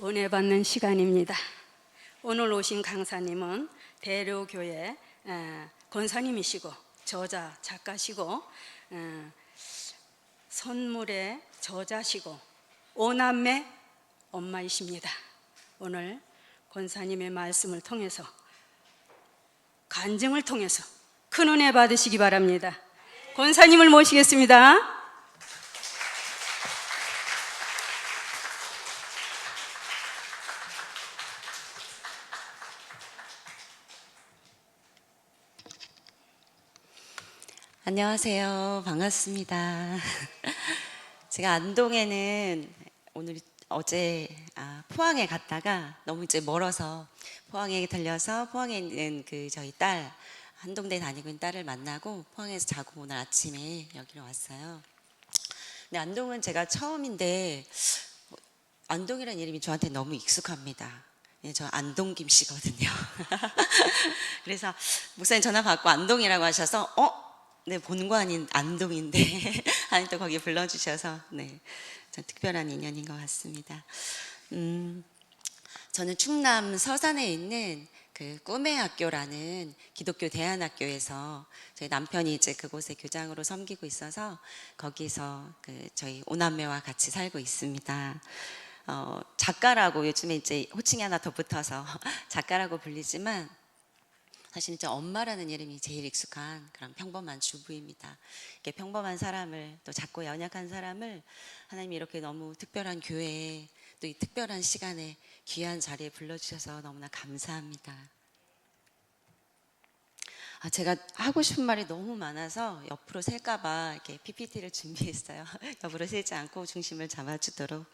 은혜 받는 시간입니다. 오늘 오신 강사님은 대로교회 권사님이시고 저자, 작가시고 선물의 저자시고 오남매 엄마이십니다. 오늘 권사님의 말씀을 통해서 간증을 통해서 큰 은혜 받으시기 바랍니다. 권사님을 모시겠습니다. 안녕하세요. 반갑습니다. 제가 안동에는 어제 포항에 갔다가 너무 이제 멀어서 포항에 들려서 포항에 있는 저희 딸, 한동대 다니고 있는 딸을 만나고 포항에서 자고 오늘 아침에 여기로 왔어요. 근데 안동은 제가 처음인데 안동이라는 이름이 저한테 너무 익숙합니다. 저 안동 김씨거든요. 그래서 목사님 전화 받고 안동이라고 하셔서 네, 본관인 안동인데 아니 또 거기 불러주셔서 네, 참 특별한 인연인 것 같습니다. 저는 충남 서산에 있는 그 꿈의 학교라는 기독교 대안학교에서 저희 남편이 이제 그곳에 교장으로 섬기고 있어서 거기서 저희 오남매와 같이 살고 있습니다. 작가라고 요즘에 이제 호칭이 하나 더 붙어서 작가라고 불리지만 사실 이제 엄마라는 이름이 제일 익숙한 그런 평범한 주부입니다. 이렇게 평범한 사람을 또 작고 연약한 사람을 하나님이 이렇게 너무 특별한 교회에 또 이 특별한 시간에 귀한 자리에 불러주셔서 너무나 감사합니다. 제가 하고 싶은 말이 너무 많아서 옆으로 셀까봐 이렇게 PPT를 준비했어요. 옆으로 세지 않고 중심을 잡아주도록.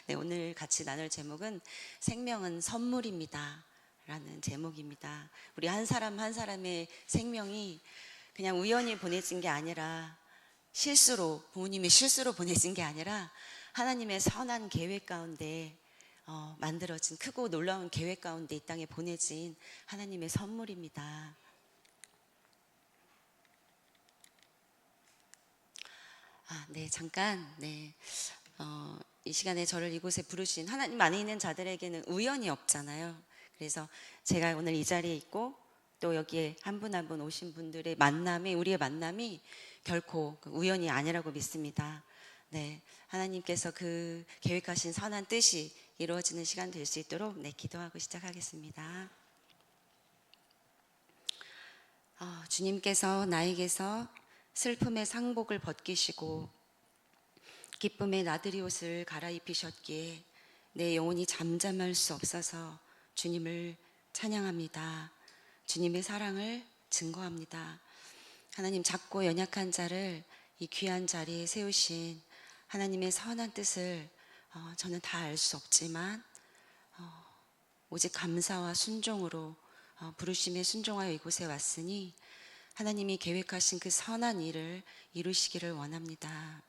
네, 오늘 같이 나눌 제목은 생명은 선물입니다. 라는 제목입니다. 우리 한 사람 한 사람의 생명이 그냥 우연히 보내진 게 아니라 부모님의 실수로 보내진 게 아니라 하나님의 선한 계획 가운데 만들어진 크고 놀라운 계획 가운데 이 땅에 보내진 하나님의 선물입니다. 네, 잠깐 이 시간에 저를 이곳에 부르신 하나님 안에 있는 자들에게는 우연이 없잖아요. 그래서 제가 오늘 이 자리에 있고 또 여기에 한 분 한 분 오신 분들의 우리의 만남이 결코 우연이 아니라고 믿습니다. 네, 하나님께서 그 계획하신 선한 뜻이 이루어지는 시간 될 수 있도록 기도하고 시작하겠습니다. 주님께서 나에게서 슬픔의 상복을 벗기시고 기쁨의 나들이 옷을 갈아입히셨기에 내 영혼이 잠잠할 수 없어서 주님을 찬양합니다. 주님의 사랑을 증거합니다. 하나님, 작고 연약한 자를 이 귀한 자리에 세우신 하나님의 선한 뜻을 저는 다 알 수 없지만 오직 감사와 순종으로 부르심에 순종하여 이곳에 왔으니 하나님이 계획하신 그 선한 일을 이루시기를 원합니다.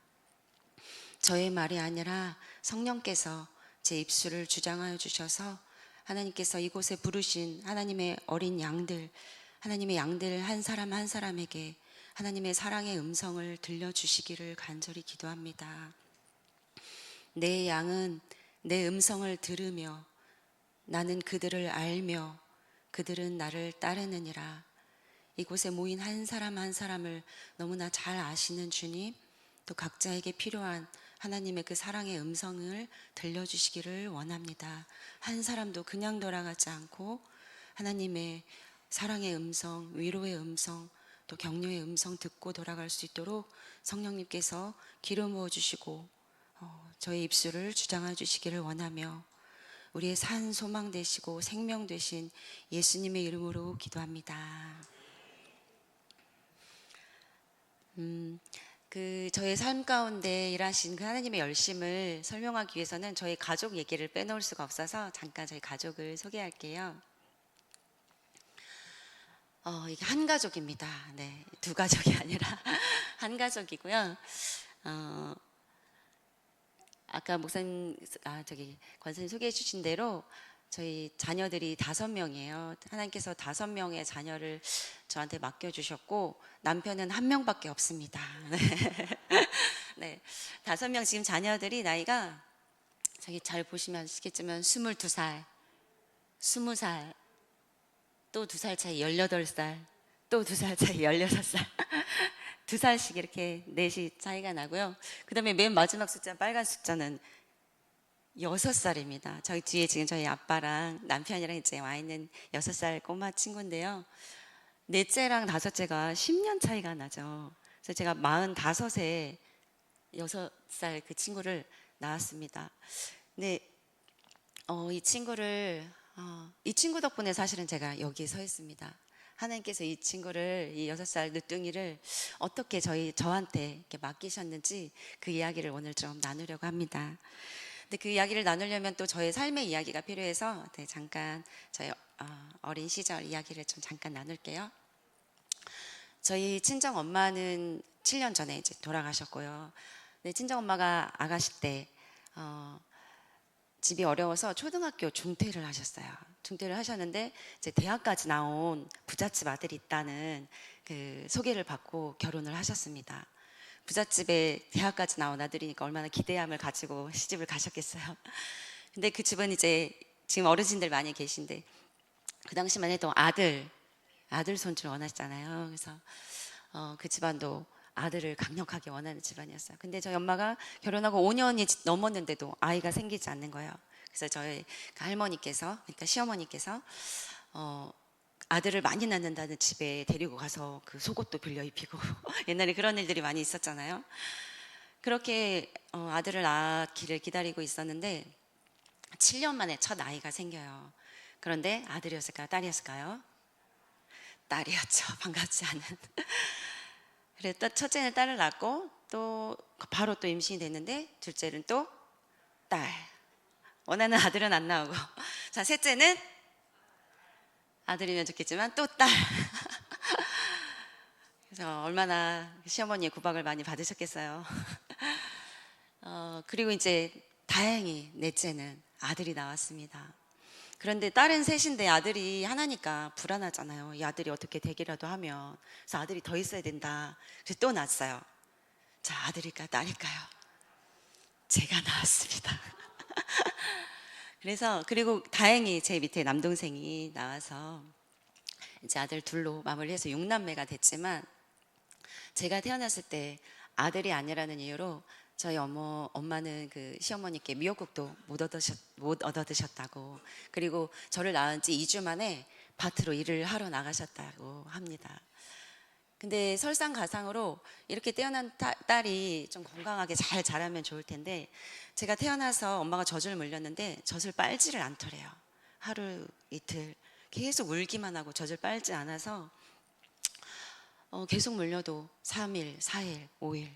저의 말이 아니라 성령께서 제 입술을 주장하여 주셔서 하나님께서 이곳에 부르신 하나님의 어린 양들, 하나님의 양들 한 사람 한 사람에게 하나님의 사랑의 음성을 들려주시기를 간절히 기도합니다. 내 양은 내 음성을 들으며 나는 그들을 알며 그들은 나를 따르느니라. 이곳에 모인 한 사람 한 사람을 너무나 잘 아시는 주님, 또 각자에게 필요한 하나님의 그 사랑의 음성을 들려주시기를 원합니다. 한 사람도 그냥 돌아가지 않고 하나님의 사랑의 음성, 위로의 음성, 또 격려의 음성 듣고 돌아갈 수 있도록 성령님께서 기름 부어주시고 저의 입술을 주장해 주시기를 원하며 우리의 산 소망 되시고 생명 되신 예수님의 이름으로 기도합니다. 저의 삶 가운데 일하신 그 하나님의 열심을 설명하기 위해서는 저희 가족 얘기를 빼놓을 수가 없어서 잠깐 저희 가족을 소개할게요. 이게 한 가족입니다. 네, 두 가족이 아니라 한 가족이고요. 아까 목사님, 권사님 소개해 주신 대로 저희 자녀들이 5명이에요. 하나님께서 5명의 자녀를 저한테 맡겨주셨고 남편은 1명밖에 없습니다. 네, 5명 지금 자녀들이 나이가 저기 잘 보시면 아시겠지만 22살, 20살, 또 2살 차이 18살, 또 2살 차이 16살. 2살씩 이렇게 넷이 차이가 나고요. 그 다음에 맨 마지막 숫자, 빨간 숫자는 6살입니다. 저희 뒤에 지금 저희 아빠랑 남편이랑 이제 와 있는 6살 꼬마 친구인데요. 넷째랑 다섯째가 10년 차이가 나죠. 그래서 제가 45세 6살 그 친구를 낳았습니다. 근데 이 친구 덕분에 사실은 제가 여기에 서 있습니다. 하나님께서 이 친구를, 이 6살 늦둥이를 어떻게 저한테 이렇게 맡기셨는지 그 이야기를 오늘 좀 나누려고 합니다. 근데 그 이야기를 나누려면 또 저의 삶의 이야기가 필요해서 잠깐 저희 어린 시절 이야기를 좀 잠깐 나눌게요. 저희 친정 엄마는 7년 전에 이제 돌아가셨고요. 네, 친정 엄마가 아가씨 때 집이 어려워서 초등학교 중퇴를 하셨어요. 중퇴를 하셨는데 이제 대학까지 나온 부잣집 아들이 있다는 그 소개를 받고 결혼을 하셨습니다. 부잣집에 대학까지 나온 아들이니까 얼마나 기대함을 가지고 시집을 가셨겠어요. 근데 그 집은 이제 지금 어르신들 많이 계신데 그 당시만 해도 아들 손주를 원하시잖아요. 그래서 그 집안도 아들을 강력하게 원하는 집안이었어요. 근데 저희 엄마가 결혼하고 5년이 넘었는데도 아이가 생기지 않는 거예요. 그래서 저희 그 할머니께서, 그러니까 시어머니께서 아들을 많이 낳는다는 집에 데리고 가서 그 속옷도 빌려 입히고 옛날에 그런 일들이 많이 있었잖아요. 그렇게 아들을 낳기를 기다리고 있었는데 7년 만에 첫 아이가 생겨요. 그런데 아들이었을까요? 딸이었을까요? 딸이었죠. 반갑지 않은. 그래서 첫째는 딸을 낳고 또 바로 또 임신이 됐는데 둘째는 또 딸. 원하는 아들은 안 나오고. 자, 셋째는 아들이면 좋겠지만 또 딸. 그래서 얼마나 시어머니의 구박을 많이 받으셨겠어요. 그리고 이제 다행히 넷째는 아들이 나왔습니다. 그런데 딸은 셋인데 아들이 하나니까 불안하잖아요. 이 아들이 어떻게 되기라도 하면. 그래서 아들이 더 있어야 된다. 그래서 또 낳았어요. 자, 아들일까요? 딸일까요? 제가 낳았습니다. 그리고 다행히 제 밑에 남동생이 나와서 이제 아들 둘로 마무리해서 6남매가 됐지만 제가 태어났을 때 아들이 아니라는 이유로 저희 엄마는 그 시어머니께 미역국도 못 얻어 드셨다고, 그리고 저를 낳은 지 2주 만에 밭으로 일을 하러 나가셨다고 합니다. 근데 설상가상으로 이렇게 태어난 딸이 좀 건강하게 잘 자라면 좋을 텐데 제가 태어나서 엄마가 젖을 물렸는데 젖을 빨지를 않더래요. 하루 이틀 계속 울기만 하고 젖을 빨지 않아서 계속 물려도 3일, 4일, 5일,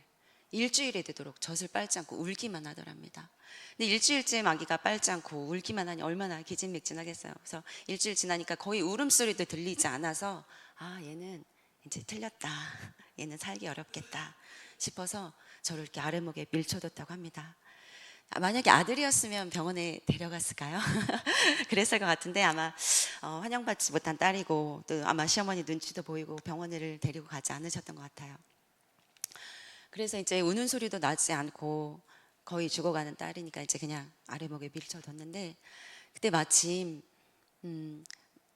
일주일에 되도록 젖을 빨지 않고 울기만 하더랍니다. 근데 일주일쯤 아기가 빨지 않고 울기만 하니 얼마나 기진맥진하겠어요. 그래서 일주일 지나니까 거의 울음소리도 들리지 않아서 얘는 이제 틀렸다. 얘는 살기 어렵겠다 싶어서 저를 이렇게 아래목에 밀쳐뒀다고 합니다. 만약에 아들이었으면 병원에 데려갔을까요? 그랬을 것 같은데 아마 환영받지 못한 딸이고 또 아마 시어머니 눈치도 보이고 병원을 데리고 가지 않으셨던 것 같아요. 그래서 이제 우는 소리도 나지 않고 거의 죽어가는 딸이니까 이제 그냥 아래목에 밀쳐뒀는데 그때 마침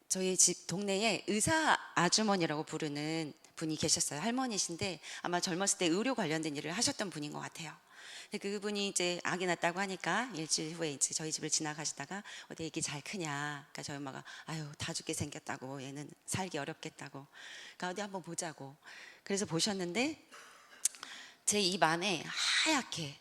저희 집 동네에 의사 아주머니라고 부르는 분이 계셨어요. 할머니신데 아마 젊었을 때 의료 관련된 일을 하셨던 분인 것 같아요. 그분이 이제 아기 낳았다고 하니까 일주일 후에 이제 저희 집을 지나가시다가 어디 애기 잘 크냐. 그러니까 저희 엄마가 아유 다 죽게 생겼다고, 얘는 살기 어렵겠다고. 그러니까 어디 한번 보자고. 그래서 보셨는데 제 입 안에 하얗게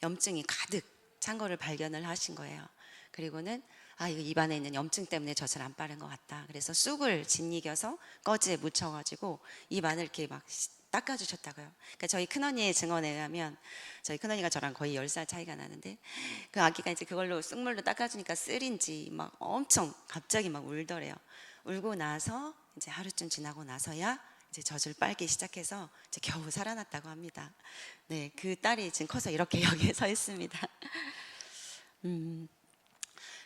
염증이 가득 찬 거를 발견을 하신 거예요. 그리고는 이거 입안에 있는 염증 때문에 젖을 안 빠른 것 같다. 그래서 쑥을 짓이겨서 꺼지에 묻혀가지고 입 안을 이렇게 막 닦아주셨다고요. 그러니까 저희 큰언니의 증언에 의하면 저희 큰언니가 저랑 거의 10살 차이가 나는데 그 아기가 이제 그걸로 쑥물로 닦아주니까 쓰린지 막 엄청 갑자기 막 울더래요. 울고 나서 이제 하루쯤 지나고 나서야 이제 젖을 빨기 시작해서 이제 겨우 살아났다고 합니다. 네, 그 딸이 지금 커서 이렇게 여기에 서 있습니다.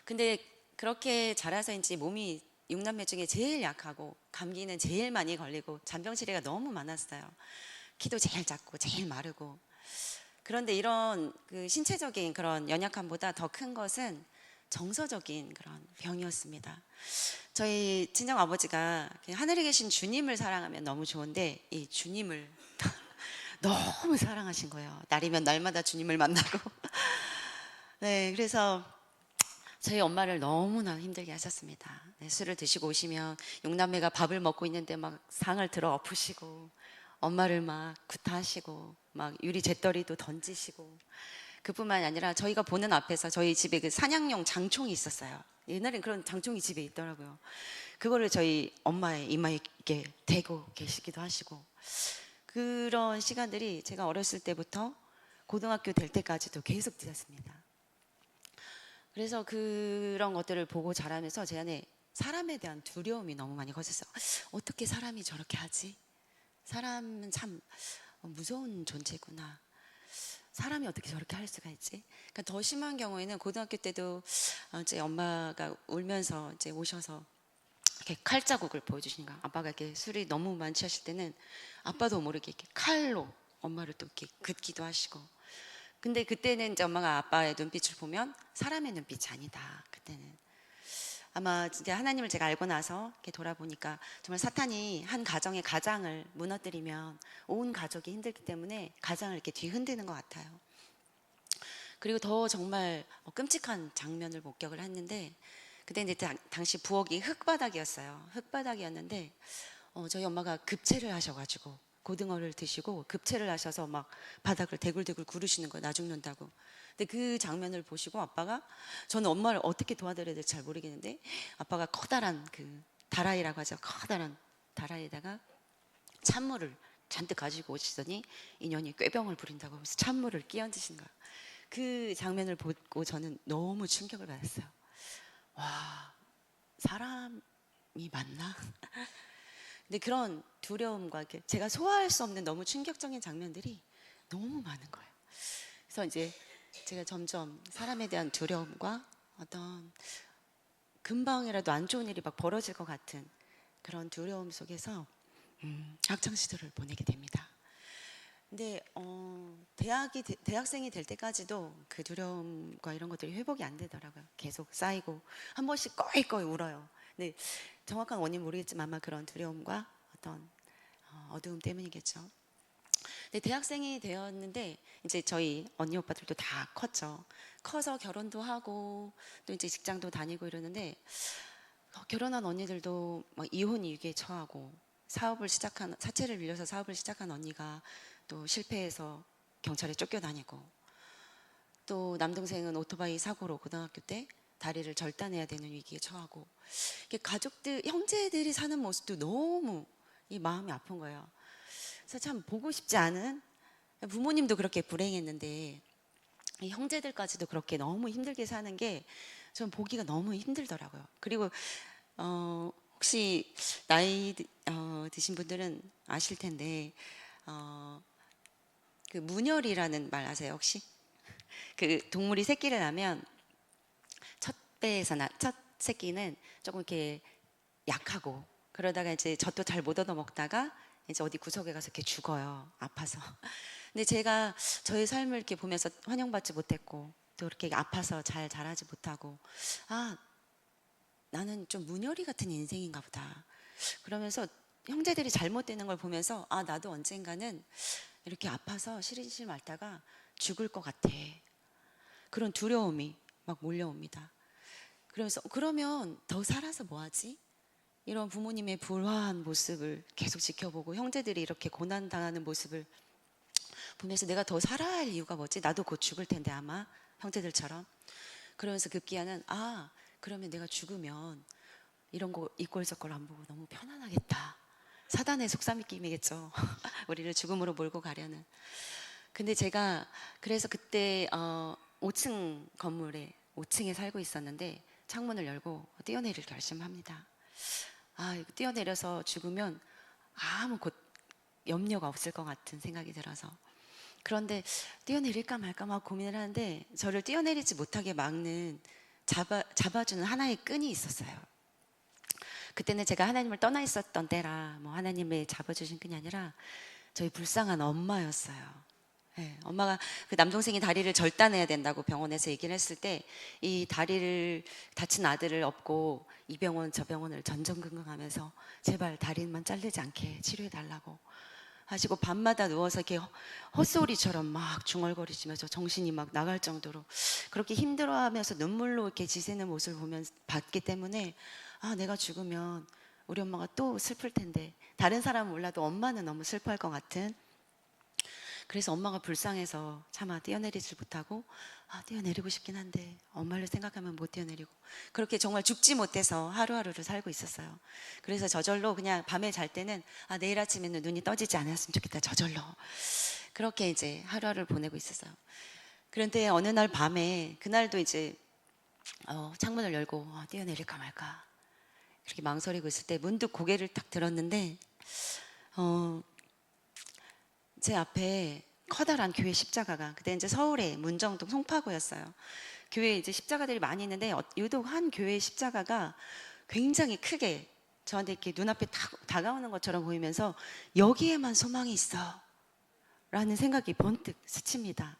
근데 그렇게 자라서인지 몸이 6남매 중에 제일 약하고 감기는 제일 많이 걸리고 잔병치레가 너무 많았어요. 키도 제일 작고 제일 마르고 그런데 이런 그 신체적인 그런 연약함보다 더 큰 것은 정서적인 그런 병이었습니다. 저희 친정 아버지가 하늘에 계신 주님을 사랑하면 너무 좋은데 이 주님을 너무 사랑하신 거예요. 날이면 날마다 주님을 만나고. 네, 그래서 저희 엄마를 너무나 힘들게 하셨습니다. 네, 술을 드시고 오시면 육남매가 밥을 먹고 있는데 막 상을 들어 엎으시고 엄마를 막 구타하시고 막 유리 잿더리도 던지시고 그뿐만이 아니라 저희가 보는 앞에서 저희 집에 그 사냥용 장총이 있었어요. 옛날엔 그런 장총이 집에 있더라고요. 그거를 저희 엄마의 이마에 이렇게 대고 계시기도 하시고 그런 시간들이 제가 어렸을 때부터 고등학교 될 때까지도 계속 되었습니다. 그래서 그런 것들을 보고 자라면서 제 안에 사람에 대한 두려움이 너무 많이 커졌어요. 어떻게 사람이 저렇게 하지? 사람은 참 무서운 존재구나. 사람이 어떻게 저렇게 할 수가 있지? 그러니까 더 심한 경우에는 고등학교 때도 제 엄마가 울면서 이제 오셔서 이렇게 칼자국을 보여주시는 거야. 아빠가 이렇게 술이 너무 많이 취하실 때는 아빠도 모르게 이렇게 칼로 엄마를 또 이렇게 긋기도 하시고. 근데 그때는 이제 엄마가 아빠의 눈빛을 보면 사람의 눈빛이 아니다. 그때는 아마 진짜 하나님을 제가 알고 나서 이렇게 돌아보니까 정말 사탄이 한 가정의 가장을 무너뜨리면 온 가족이 힘들기 때문에 가장을 이렇게 뒤흔드는 것 같아요. 그리고 더 정말 끔찍한 장면을 목격을 했는데 그때 이제 당시 부엌이 흙바닥이었어요. 흙바닥이었는데 저희 엄마가 급체를 하셔가지고 고등어를 드시고 급체를 하셔서 막 바닥을 대굴대굴 구르시는 거예요. 나 죽는다고. 근데 그 장면을 보시고 아빠가 저는 엄마를 어떻게 도와드려야 될지 잘 모르겠는데 아빠가 커다란 그 다라이라고 하죠. 커다란 다라이에다가 찬물을 잔뜩 가지고 오시더니 인연이 꾀병을 부린다고 하면서 찬물을 끼얹으신 거예요. 그 장면을 보고 저는 너무 충격을 받았어요. 와, 사람이 맞나? 근데 그런 두려움과 제가 소화할 수 없는 너무 충격적인 장면들이 너무 많은 거예요. 그래서 이제 제가 점점 사람에 대한 두려움과 어떤 금방이라도 안 좋은 일이 막 벌어질 것 같은 그런 두려움 속에서 학창 시절을 보내게 됩니다. 근데 대학생이 될 때까지도 그 두려움과 이런 것들이 회복이 안 되더라고요. 계속 쌓이고 한 번씩 꺼이꺼이 울어요. 근데 정확한 원인 모르겠지만 아마 그런 두려움과 어떤 어두움 때문이겠죠. 근데 대학생이 되었는데 이제 저희 언니 오빠들도 다 컸죠. 커서 결혼도 하고 또 이제 직장도 다니고 이러는데 결혼한 언니들도 막 이혼 위기에 처하고 사채를 빌려서 사업을 시작한 언니가 또 실패해서 경찰에 쫓겨다니고 또 남동생은 오토바이 사고로 고등학교 때 다리를 절단해야 되는 위기에 처하고 가족들 형제들이 사는 모습도 너무 이 마음이 아픈 거예요. 그래서 참 보고 싶지 않은 부모님도 그렇게 불행했는데 이 형제들까지도 그렇게 너무 힘들게 사는 게 전 보기가 너무 힘들더라고요. 그리고 혹시 나이 드신 분들은 아실 텐데 그 문열이라는 말 아세요 혹시? 그 동물이 새끼를 낳으면 첫 새끼는 조금 이렇게 약하고 그러다가 이제 젖도 잘 못 얻어 먹다가 이제 어디 구석에 가서 이렇게 죽어요. 아파서. 근데 제가 저의 삶을 이렇게 보면서 환영받지 못했고 또 이렇게 아파서 잘 자라지 못하고 나는 좀 문열이 같은 인생인가 보다. 그러면서 형제들이 잘못되는 걸 보면서 나도 언젠가는 이렇게 아파서 시리실 말다가 죽을 것 같아. 그런 두려움이 막 몰려옵니다. 그러면서 그러면 더 살아서 뭐하지? 이런 부모님의 불화한 모습을 계속 지켜보고 형제들이 이렇게 고난당하는 모습을 보면서 내가 더 살아야 할 이유가 뭐지? 나도 곧 죽을 텐데 아마 형제들처럼. 그러면서 급기야는 그러면 내가 죽으면 이런 거 이꼴저꼴 안 보고 너무 편안하겠다. 사단의 속삭임이겠죠. 우리를 죽음으로 몰고 가려는. 근데 제가 그래서 그때 5층 건물에 5층에 살고 있었는데 창문을 열고 뛰어내릴 결심합니다. 이거 뛰어내려서 죽으면 아무 염려가 없을 것 같은 생각이 들어서 그런데 뛰어내릴까 말까 막 고민을 하는데 저를 뛰어내리지 못하게 막는 잡아주는 하나의 끈이 있었어요. 그때는 제가 하나님을 떠나 있었던 때라 뭐 하나님의 잡아주신 끈이 아니라 저희 불쌍한 엄마였어요. 예, 엄마가 그 남동생이 다리를 절단해야 된다고 병원에서 얘기를 했을 때 이 다리를 다친 아들을 업고 이 병원 저 병원을 전전긍긍하면서 제발 다리만 자르지 않게 치료해 달라고 하시고 밤마다 누워서 이렇게 헛소리처럼 막 중얼거리시면서 정신이 막 나갈 정도로 그렇게 힘들어하면서 눈물로 이렇게 지새는 모습을 보면 봤기 때문에 아 내가 죽으면 우리 엄마가 또 슬플 텐데 다른 사람은 몰라도 엄마는 너무 슬퍼할 것 같은 그래서 엄마가 불쌍해서 차마 뛰어내리질 못하고 아 뛰어내리고 싶긴 한데 엄마를 생각하면 못 뛰어내리고 그렇게 정말 죽지 못해서 하루하루를 살고 있었어요. 그래서 저절로 그냥 밤에 잘 때는 아 내일 아침에는 눈이 떠지지 않았으면 좋겠다 저절로 그렇게 이제 하루하루를 보내고 있었어요. 그런데 어느 날 밤에 그날도 이제 창문을 열고 뛰어내릴까 말까 이렇게 망설이고 있을 때 문득 고개를 딱 들었는데 제 앞에 커다란 교회 십자가가 그때 이제 서울에 문정동 송파구였어요. 교회에 이제 십자가들이 많이 있는데 유독 한 교회 십자가가 굉장히 크게 저한테 이렇게 눈앞에 다가오는 것처럼 보이면서 여기에만 소망이 있어 라는 생각이 번뜩 스칩니다.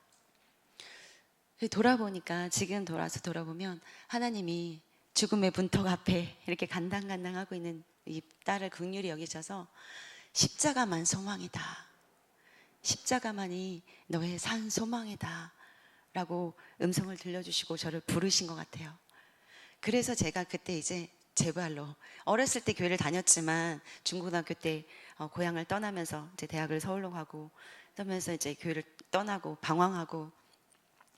돌아보니까 지금 돌아보면 하나님이 죽음의 문턱 앞에 이렇게 간당간당하고 있는 이 딸을 긍휼히 여기셔서 십자가만 소망이다. 십자가만이 너의 산 소망이다 라고 음성을 들려주시고 저를 부르신 것 같아요. 그래서 제가 그때 이제 제 발로 어렸을 때 교회를 다녔지만 중고등학교 때 고향을 떠나면서 이제 대학을 서울로 가고 그러면서 이제 교회를 떠나고 방황하고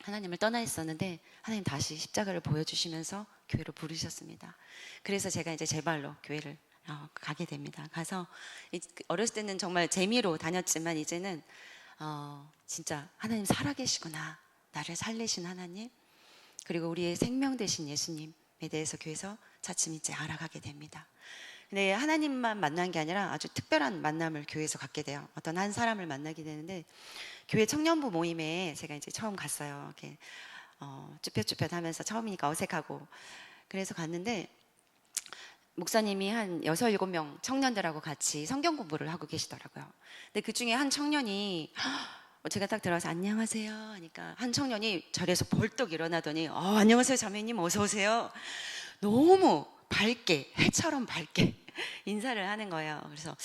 하나님을 떠나 있었는데 하나님 다시 십자가를 보여주시면서 교회로 부르셨습니다. 그래서 제가 이제 제 발로 교회를 가게 됩니다. 가서 어렸을 때는 정말 재미로 다녔지만 이제는 진짜 하나님 살아계시구나 나를 살리신 하나님 그리고 우리의 생명 되신 예수님에 대해서 교회에서 차츰 이제 알아가게 됩니다. 근데 하나님만 만난 게 아니라 아주 특별한 만남을 교회에서 갖게 돼요. 어떤 한 사람을 만나게 되는데 교회 청년부 모임에 제가 이제 처음 갔어요. 이렇게 쭈뼛쭈뼛하면서 처음이니까 어색하고 그래서 갔는데 목사님이 한 6, 7명 청년들하고 같이 성경 공부를 하고 계시더라고요. 근데 그 중에 한 청년이 제가 딱 들어와서 안녕하세요 하니까 한 청년이 자리에서 벌떡 일어나더니 안녕하세요 자매님 어서 오세요. 너무 밝게 해처럼 밝게 인사를 하는 거예요. 그래서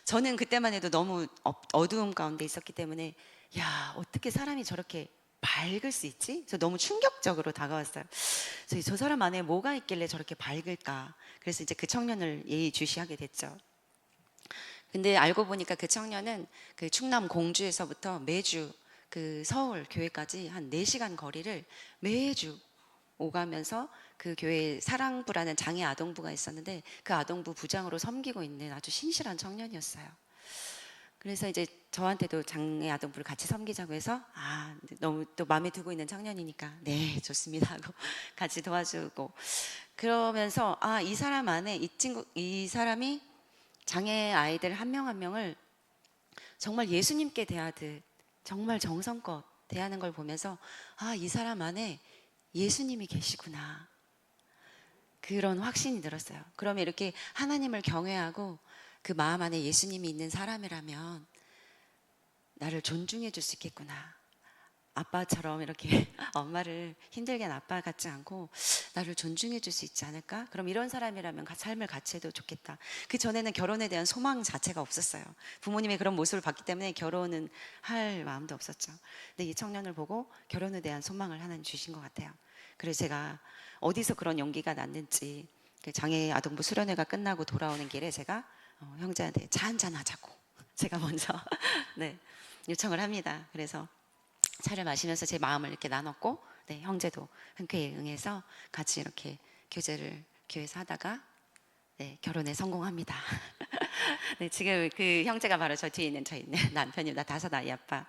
저는 그때만 해도 너무 어두움 가운데 있었기 때문에 야 어떻게 사람이 저렇게 밝을 수 있지? 그래서 너무 충격적으로 다가왔어요. 그래서 저 사람 안에 뭐가 있길래 저렇게 밝을까? 그래서 이제 그 청년을 예의주시하게 됐죠. 근데 알고 보니까 그 청년은 그 충남 공주에서부터 매주 그 서울 교회까지 한 4시간 거리를 매주 오가면서 그 교회에 사랑부라는 장애 아동부가 있었는데 그 아동부 부장으로 섬기고 있는 아주 신실한 청년이었어요. 그래서 이제 저한테도 장애 아동부를 같이 섬기자고 해서 너무 또 마음에 두고 있는 청년이니까 네 좋습니다 하고 같이 도와주고 그러면서 이 사람 안에 이 사람이 장애 아이들 한 명 한 명을 정말 예수님께 대하듯 정말 정성껏 대하는 걸 보면서 이 사람 안에 예수님이 계시구나 그런 확신이 들었어요. 그러면 이렇게 하나님을 경외하고 그 마음 안에 예수님이 있는 사람이라면 나를 존중해 줄 수 있겠구나. 아빠처럼 이렇게 엄마를 힘들게 한 아빠 같지 않고 나를 존중해 줄 수 있지 않을까? 그럼 이런 사람이라면 삶을 같이 해도 좋겠다. 그 전에는 결혼에 대한 소망 자체가 없었어요. 부모님의 그런 모습을 봤기 때문에 결혼은 할 마음도 없었죠. 근데 이 청년을 보고 결혼에 대한 소망을 하나님 주신 것 같아요. 그래서 제가 어디서 그런 용기가 났는지 그 장애 아동부 수련회가 끝나고 돌아오는 길에 제가 형제한테 차 한잔 하자고 제가 먼저 네, 요청을 합니다. 그래서 차를 마시면서 제 마음을 이렇게 나눴고 네, 형제도 흔쾌히 응해서 같이 이렇게 교제를 교회에서 하다가 네, 결혼에 성공합니다. 네, 지금 그 형제가 바로 저 뒤에 있는 저희 남편입니다. 5 아이 아빠.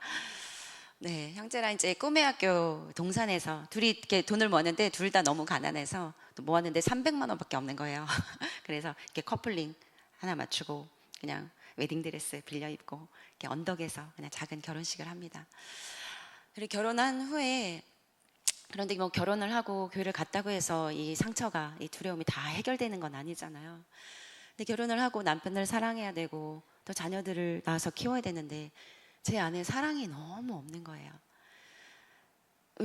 네, 형제랑 이제 꿈의 학교 동산에서 둘이 이렇게 돈을 모았는데 둘 다 너무 가난해서 또 모았는데 300만 원밖에 없는 거예요. 그래서 이렇게 커플링 하나 맞추고 그냥 웨딩드레스 빌려 입고 이렇게 언덕에서 그냥 작은 결혼식을 합니다. 그리고 결혼한 후에 그런데 뭐 결혼을 하고 교회를 갔다고 해서 이 상처가 이 두려움이 다 해결되는 건 아니잖아요. 근데 결혼을 하고 남편을 사랑해야 되고 또 자녀들을 낳아서 키워야 되는데 제 안에 사랑이 너무 없는 거예요.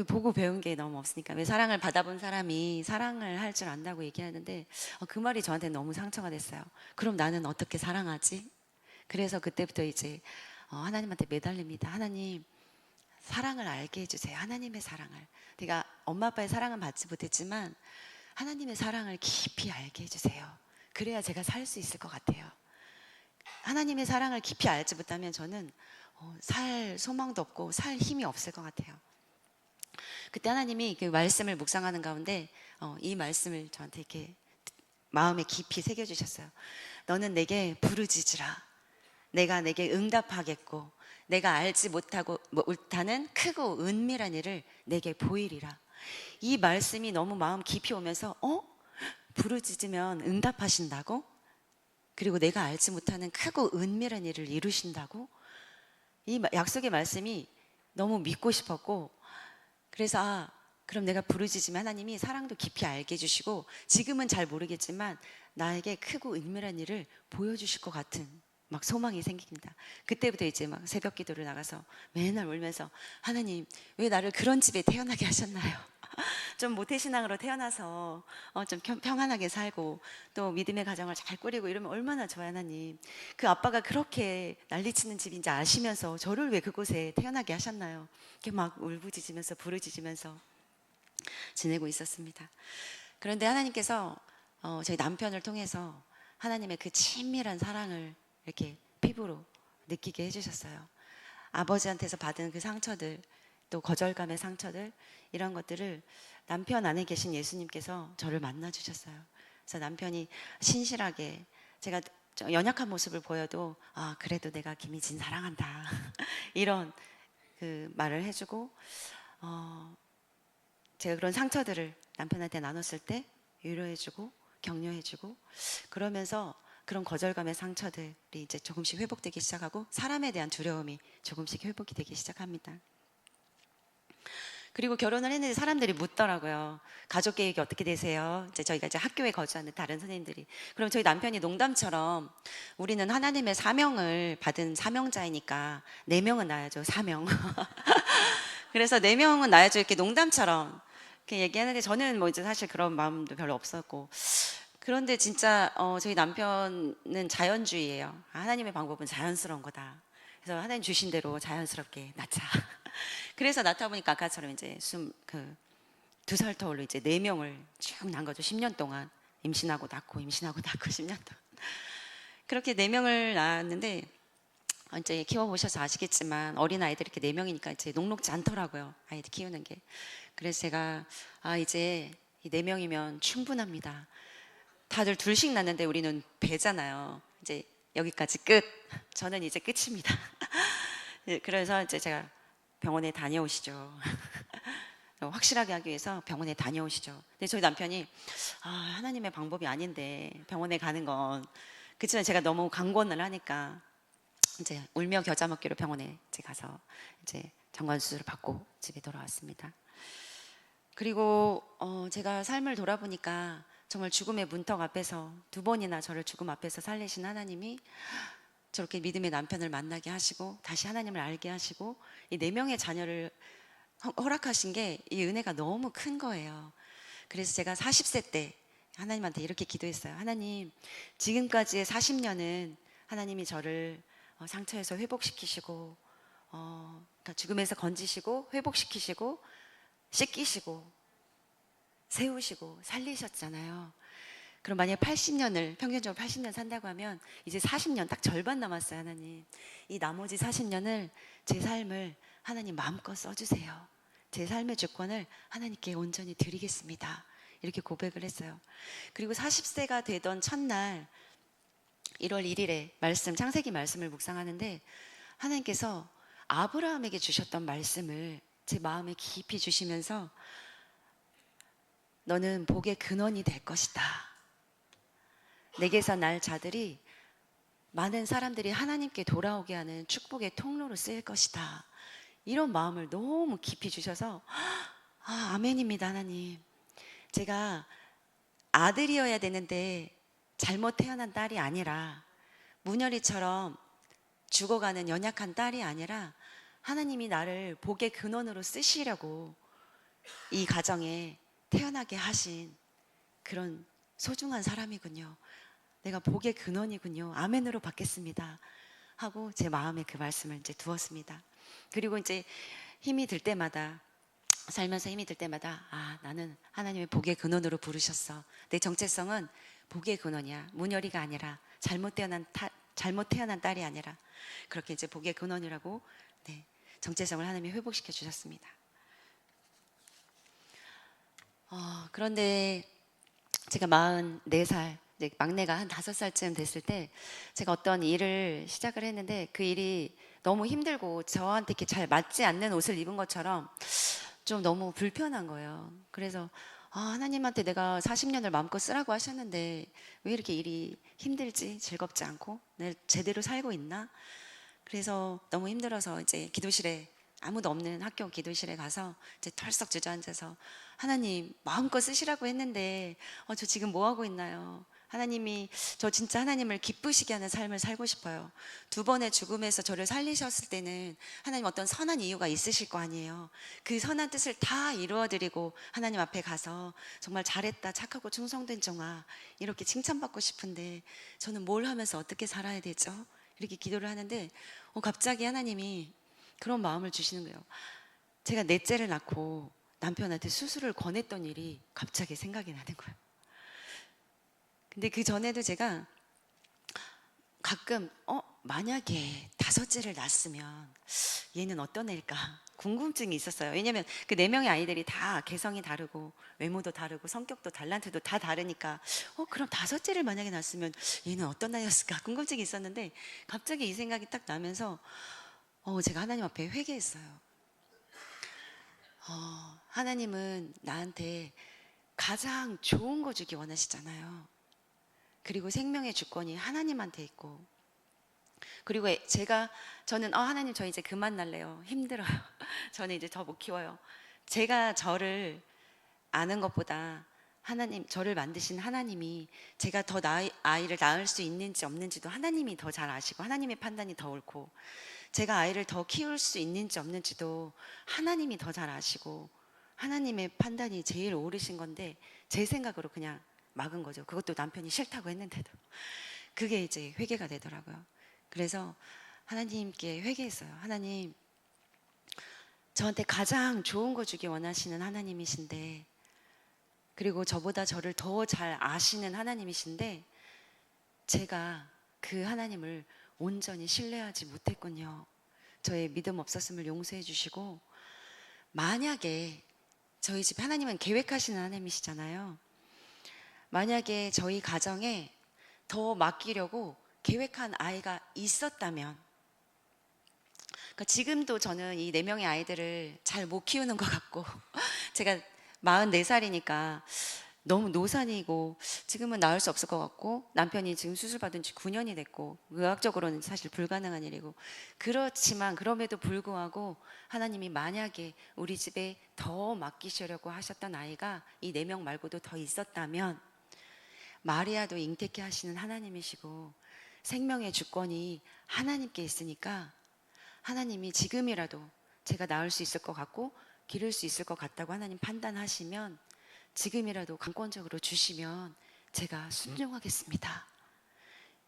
보고 배운 게 너무 없으니까. 왜 사랑을 받아본 사람이 사랑을 할 줄 안다고 얘기하는데 그 말이 저한테 너무 상처가 됐어요. 그럼 나는 어떻게 사랑하지? 그래서 그때부터 이제 하나님한테 매달립니다. 하나님, 사랑을 알게 해주세요. 하나님의 사랑을. 내가 엄마 아빠의 사랑은 받지 못했지만 하나님의 사랑을 깊이 알게 해주세요. 그래야 제가 살 수 있을 것 같아요. 하나님의 사랑을 깊이 알지 못하면 저는 살 소망도 없고 살 힘이 없을 것 같아요. 그때 하나님이 그 말씀을 묵상하는 가운데 이 말씀을 저한테 이렇게 마음에 깊이 새겨주셨어요. 너는 내게 부르짖으라. 내가 내게 응답하겠고 내가 알지 못하는 크고 은밀한 일을 내게 보이리라. 이 말씀이 너무 마음 깊이 오면서 부르짖으면 응답하신다고? 그리고 내가 알지 못하는 크고 은밀한 일을 이루신다고? 이 약속의 말씀이 너무 믿고 싶었고, 그래서 그럼 내가 부르짖으면 하나님이 사랑도 깊이 알게 해주시고 지금은 잘 모르겠지만 나에게 크고 은밀한 일을 보여주실 것 같은 막 소망이 생깁니다. 그때부터 이제 막 새벽 기도를 나가서 맨날 울면서 하나님, 왜 나를 그런 집에 태어나게 하셨나요? 좀 모태신앙으로 태어나서 좀 평안하게 살고 또 믿음의 가정을 잘 꾸리고 이러면 얼마나 좋아요. 하나님, 그 아빠가 그렇게 난리치는 집인지 아시면서 저를 왜 그곳에 태어나게 하셨나요? 이렇게 막 울부짖으면서 부르짖으면서 지내고 있었습니다. 그런데 하나님께서 저희 남편을 통해서 하나님의 그 친밀한 사랑을 이렇게 피부로 느끼게 해주셨어요. 아버지한테서 받은 그 상처들, 또 거절감의 상처들, 이런 것들을 남편 안에 계신 예수님께서 저를 만나 주셨어요. 그래서 남편이 신실하게, 제가 연약한 모습을 보여도 그래도 내가 김희진 사랑한다 이런 그 말을 해주고, 제가 그런 상처들을 남편한테 나눴을 때 위로해주고 격려해주고, 그러면서 그런 거절감의 상처들이 이제 조금씩 회복되기 시작하고 사람에 대한 두려움이 조금씩 회복이 되기 시작합니다. 그리고 결혼을 했는데 사람들이 묻더라고요. 가족 계획이 어떻게 되세요? 이제 저희가 이제 학교에 거주하는 다른 선생님들이. 그럼 저희 남편이 농담처럼 우리는 하나님의 사명을 받은 사명자이니까 4명은 낳아야죠. 사명. 그래서 4명은 낳아야죠. 이렇게 농담처럼 이렇게 얘기하는데 저는 뭐 이제 사실 그런 마음도 별로 없었고. 그런데 진짜 저희 남편은 자연주의예요. 하나님의 방법은 자연스러운 거다. 그래서 하나님 주신 대로 자연스럽게 낳자. 그래서 낳다 보니까 아까처럼 이제 2살 터울로 이제 4명을 쭉 낳은 거죠. 10년 동안 임신하고 낳고 임신하고 낳고 10년 동안. 그렇게 4명을 낳았는데 이제 키워보셔서 아시겠지만 어린 아이들이 이렇게 4명이니까 이제 녹록지 않더라고요. 아이들 키우는 게. 그래서 제가 이제 이 4명이면 충분합니다. 다들 둘씩 낳는데 우리는 배잖아요. 이제 여기까지 끝. 저는 이제 끝입니다. 그래서 이제 제가 병원에 다녀오시죠. 확실하게 하기 위해서 병원에 다녀오시죠. 근데 저희 남편이 하나님의 방법이 아닌데 병원에 가는 건, 그렇지만 제가 너무 강권을 하니까 이제 울며 겨자 먹기로 병원에 이제 가서 이제 정관 수술을 받고 집에 돌아왔습니다. 그리고 제가 삶을 돌아보니까 정말 죽음의 문턱 앞에서 2번이나 저를 죽음 앞에서 살리신 하나님이 저렇게 믿음의 남편을 만나게 하시고 다시 하나님을 알게 하시고 이 4명의 자녀를 허락하신 게 이 은혜가 너무 큰 거예요. 그래서 제가 40세 때 하나님한테 이렇게 기도했어요. 하나님, 지금까지의 40년은 하나님이 저를 상처에서 회복시키시고 그러니까 죽음에서 건지시고 회복시키시고 씻기시고 세우시고 살리셨잖아요. 그럼 만약에 80년을 평균적으로 80년 산다고 하면 이제 40년 딱 절반 남았어요. 하나님, 이 나머지 40년을 제 삶을 하나님 마음껏 써주세요. 제 삶의 주권을 하나님께 온전히 드리겠습니다. 이렇게 고백을 했어요. 그리고 40세가 되던 첫날 1월 1일에 창세기 말씀을 묵상하는데 하나님께서 아브라함에게 주셨던 말씀을 제 마음에 깊이 주시면서 너는 복의 근원이 될 것이다. 내게서 날 자들이 많은 사람들이 하나님께 돌아오게 하는 축복의 통로로 쓰일 것이다. 이런 마음을 너무 깊이 주셔서 아멘입니다. 하나님, 제가 아들이어야 되는데 잘못 태어난 딸이 아니라 문열이처럼 죽어가는 연약한 딸이 아니라 하나님이 나를 복의 근원으로 쓰시려고 이 가정에 태어나게 하신 그런 소중한 사람이군요. 내가 복의 근원이군요. 아멘으로 받겠습니다. 하고 제 마음에 그 말씀을 이제 두었습니다. 그리고 이제 힘이 들 때마다, 살면서 힘이 들 때마다, 아, 나는 하나님의 복의 근원으로 부르셨어. 내 정체성은 복의 근원이야. 문열이가 아니라 잘못 태어난 딸이 아니라 그렇게 이제 복의 근원이라고, 네, 정체성을 하나님이 회복시켜 주셨습니다. 그런데 제가 44살, 이제 막내가 한 5살쯤 됐을 때 제가 어떤 일을 시작을 했는데 그 일이 너무 힘들고 저한테 이렇게 잘 맞지 않는 옷을 입은 것처럼 좀 너무 불편한 거예요. 그래서 하나님한테 내가 40년을 마음껏 쓰라고 하셨는데 왜 이렇게 일이 힘들지? 즐겁지 않고? 내가 제대로 살고 있나? 그래서 너무 힘들어서 이제 기도실에, 아무도 없는 학교 기도실에 가서 이제 털썩 주저앉아서, 하나님 마음껏 쓰시라고 했는데 저 지금 뭐 하고 있나요? 하나님이, 저 진짜 하나님을 기쁘시게 하는 삶을 살고 싶어요. 2번의 죽음에서 저를 살리셨을 때는 하나님 어떤 선한 이유가 있으실 거 아니에요. 그 선한 뜻을 다 이루어드리고 하나님 앞에 가서 정말 잘했다, 착하고 충성된 종아, 이렇게 칭찬받고 싶은데 저는 뭘 하면서 어떻게 살아야 되죠? 이렇게 기도를 하는데 갑자기 하나님이 그런 마음을 주시는 거예요. 제가 넷째를 낳고 남편한테 수술을 권했던 일이 갑자기 생각이 나는 거예요. 근데 그 전에도 제가 가끔 만약에 5째를 낳았으면 얘는 어떤 애일까 궁금증이 있었어요. 왜냐면 그 4명의 아이들이 다 개성이 다르고 외모도 다르고 성격도 달란트도 다 다르니까 그럼 5째를 만약에 낳았으면 얘는 어떤 아이였을까 궁금증이 있었는데 갑자기 이 생각이 딱 나면서 제가 하나님 앞에 회개했어요. 하나님은 나한테 가장 좋은 거 주기 원하시잖아요. 그리고 생명의 주권이 하나님한테 있고, 그리고 저는 하나님 저 이제 그만 날래요. 힘들어요. 저는 이제 더 못 키워요. 제가 저를 아는 것보다 하나님, 저를 만드신 하나님이 제가 더 아이를 낳을 수 있는지 없는지도 하나님이 더 잘 아시고 하나님의 판단이 더 옳고, 제가 아이를 더 키울 수 있는지 없는지도 하나님이 더 잘 아시고 하나님의 판단이 제일 옳으신 건데 제 생각으로 그냥 막은 거죠. 그것도 남편이 싫다고 했는데도. 그게 이제 회개가 되더라고요. 그래서 하나님께 회개했어요. 하나님, 저한테 가장 좋은 거 주기 원하시는 하나님이신데, 그리고 저보다 저를 더 잘 아시는 하나님이신데 제가 그 하나님을 온전히 신뢰하지 못했군요. 저의 믿음 없었음을 용서해 주시고, 만약에 저희 집, 하나님은 계획하시는 하나님이시잖아요. 만약에 저희 가정에 더 맡기려고 계획한 아이가 있었다면, 그러니까 지금도 저는 이 4명의 아이들을 잘 못 키우는 것 같고 제가 44살이니까 너무 노산이고 지금은 낳을 수 없을 것 같고, 남편이 지금 수술 받은 지 9년이 됐고 의학적으로는 사실 불가능한 일이고, 그렇지만 그럼에도 불구하고 하나님이 만약에 우리 집에 더 맡기시려고 하셨던 아이가 이 4명 말고도 더 있었다면, 마리아도 잉태케 하시는 하나님이시고 생명의 주권이 하나님께 있으니까 하나님이 지금이라도 제가 낳을 수 있을 것 같고 기를 수 있을 것 같다고 하나님 판단하시면 지금이라도 강권적으로 주시면 제가 순종하겠습니다.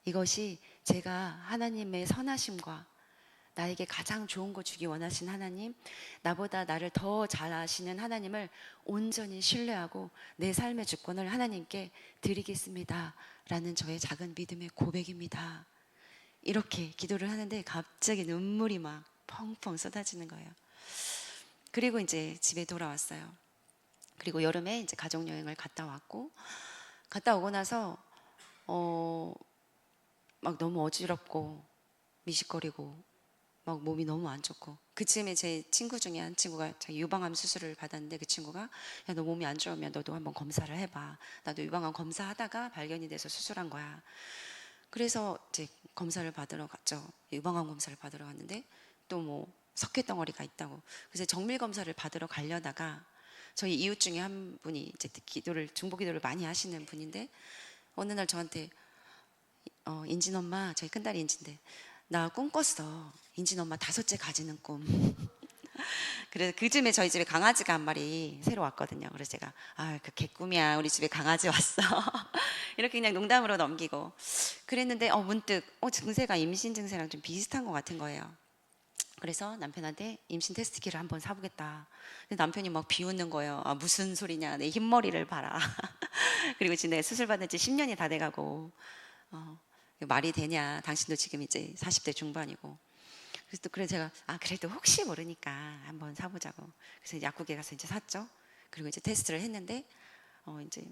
이것이 제가 하나님의 선하심과 나에게 가장 좋은 거 주기 원하신 하나님, 나보다 나를 더 잘 아시는 하나님을 온전히 신뢰하고 내 삶의 주권을 하나님께 드리겠습니다 라는 저의 작은 믿음의 고백입니다. 이렇게 기도를 하는데 갑자기 눈물이 막 펑펑 쏟아지는 거예요. 그리고 이제 집에 돌아왔어요. 그리고 여름에 이제 가족여행을 갔다 왔고, 갔다 오고 나서 막 너무 어지럽고 미식거리고 막 몸이 너무 안 좋고, 그쯤에 제 친구 중에 한 친구가 자기 유방암 수술을 받았는데, 그 친구가 야, 너 몸이 안 좋으면 너도 한번 검사를 해봐. 나도 유방암 검사하다가 발견이 돼서 수술한 거야. 그래서 이제 검사를 받으러 갔죠. 유방암 검사를 받으러 갔는데 또 뭐 석회덩어리가 있다고. 그래서 정밀 검사를 받으러 가려다가 저희 이웃 중에 한 분이 이제 중보 기도를 많이 하시는 분인데, 어느 날 저한테 인진 엄마, 저희 큰딸이 인진인데, 나 꿈 꿨어. 인진 엄마 5째 가지는 꿈. 그래서 그 즈음에 저희 집에 강아지가 한 마리 새로 왔거든요. 그래서 제가 그 개꿈이야. 우리 집에 강아지 왔어. 이렇게 그냥 농담으로 넘기고 그랬는데 문득 증세가 임신 증세랑 좀 비슷한 것 같은 거예요. 그래서 남편한테 임신 테스트기를 한번 사보겠다. 근데 남편이 막 비웃는 거예요. 무슨 소리냐. 내 흰머리를 봐라. 그리고 지금 내가 수술 받은 지 10년이 다 돼가고 말이 되냐. 당신도 지금 이제 40대 중반이고. 그래서 제가 그래도 혹시 모르니까 한번 사보자고. 그래서 약국에 가서 이제 샀죠. 그리고 이제 테스트를 했는데 이제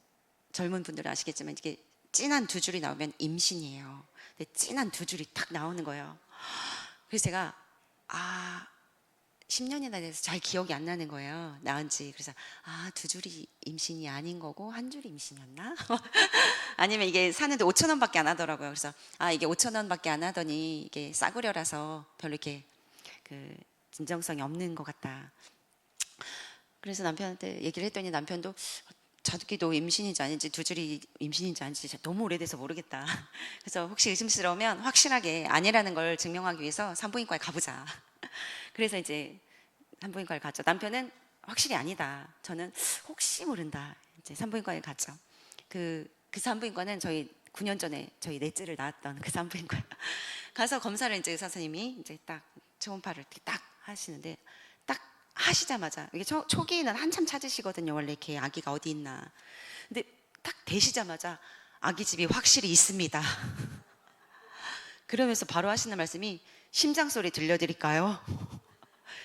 젊은 분들은 아시겠지만 이게 진한 2줄이 나오면 임신이에요. 근데 진한 2줄이 딱 나오는 거예요. 그래서 제가 10년이나 돼서 잘 기억이 안 나는 거예요. 낳은 지. 그래서 2줄이 임신이 아닌 거고 1줄이 임신이었나? 아니면 이게 사는데 5천 원밖에 안 하더라고요. 그래서 이게 5천 원밖에 안 하더니 이게 싸구려라서 별로 이렇게 그 진정성이 없는 것 같다. 그래서 남편한테 얘기를 했더니 남편도 자기도 임신인지 아닌지 2줄이 임신인지 아닌지 너무 오래돼서 모르겠다. 그래서 혹시 의심스러우면 확실하게 아니라는 걸 증명하기 위해서 산부인과에 가보자. 그래서 이제 산부인과를 갔죠. 남편은 확실히 아니다. 저는 혹시 모른다. 이제 산부인과에 갔죠. 그 산부인과는 저희 9년 전에 저희 넷째를 낳았던 그 산부인과 가서 검사를 이제 의사 선생님이 이제 딱 초음파를 딱 하시는데 딱 하시자마자 이게 초기에는 한참 찾으시거든요. 원래 이렇게 아기가 어디 있나. 근데 딱 되시자마자 아기 집이 확실히 있습니다. 그러면서 바로 하시는 말씀이 심장 소리 들려드릴까요?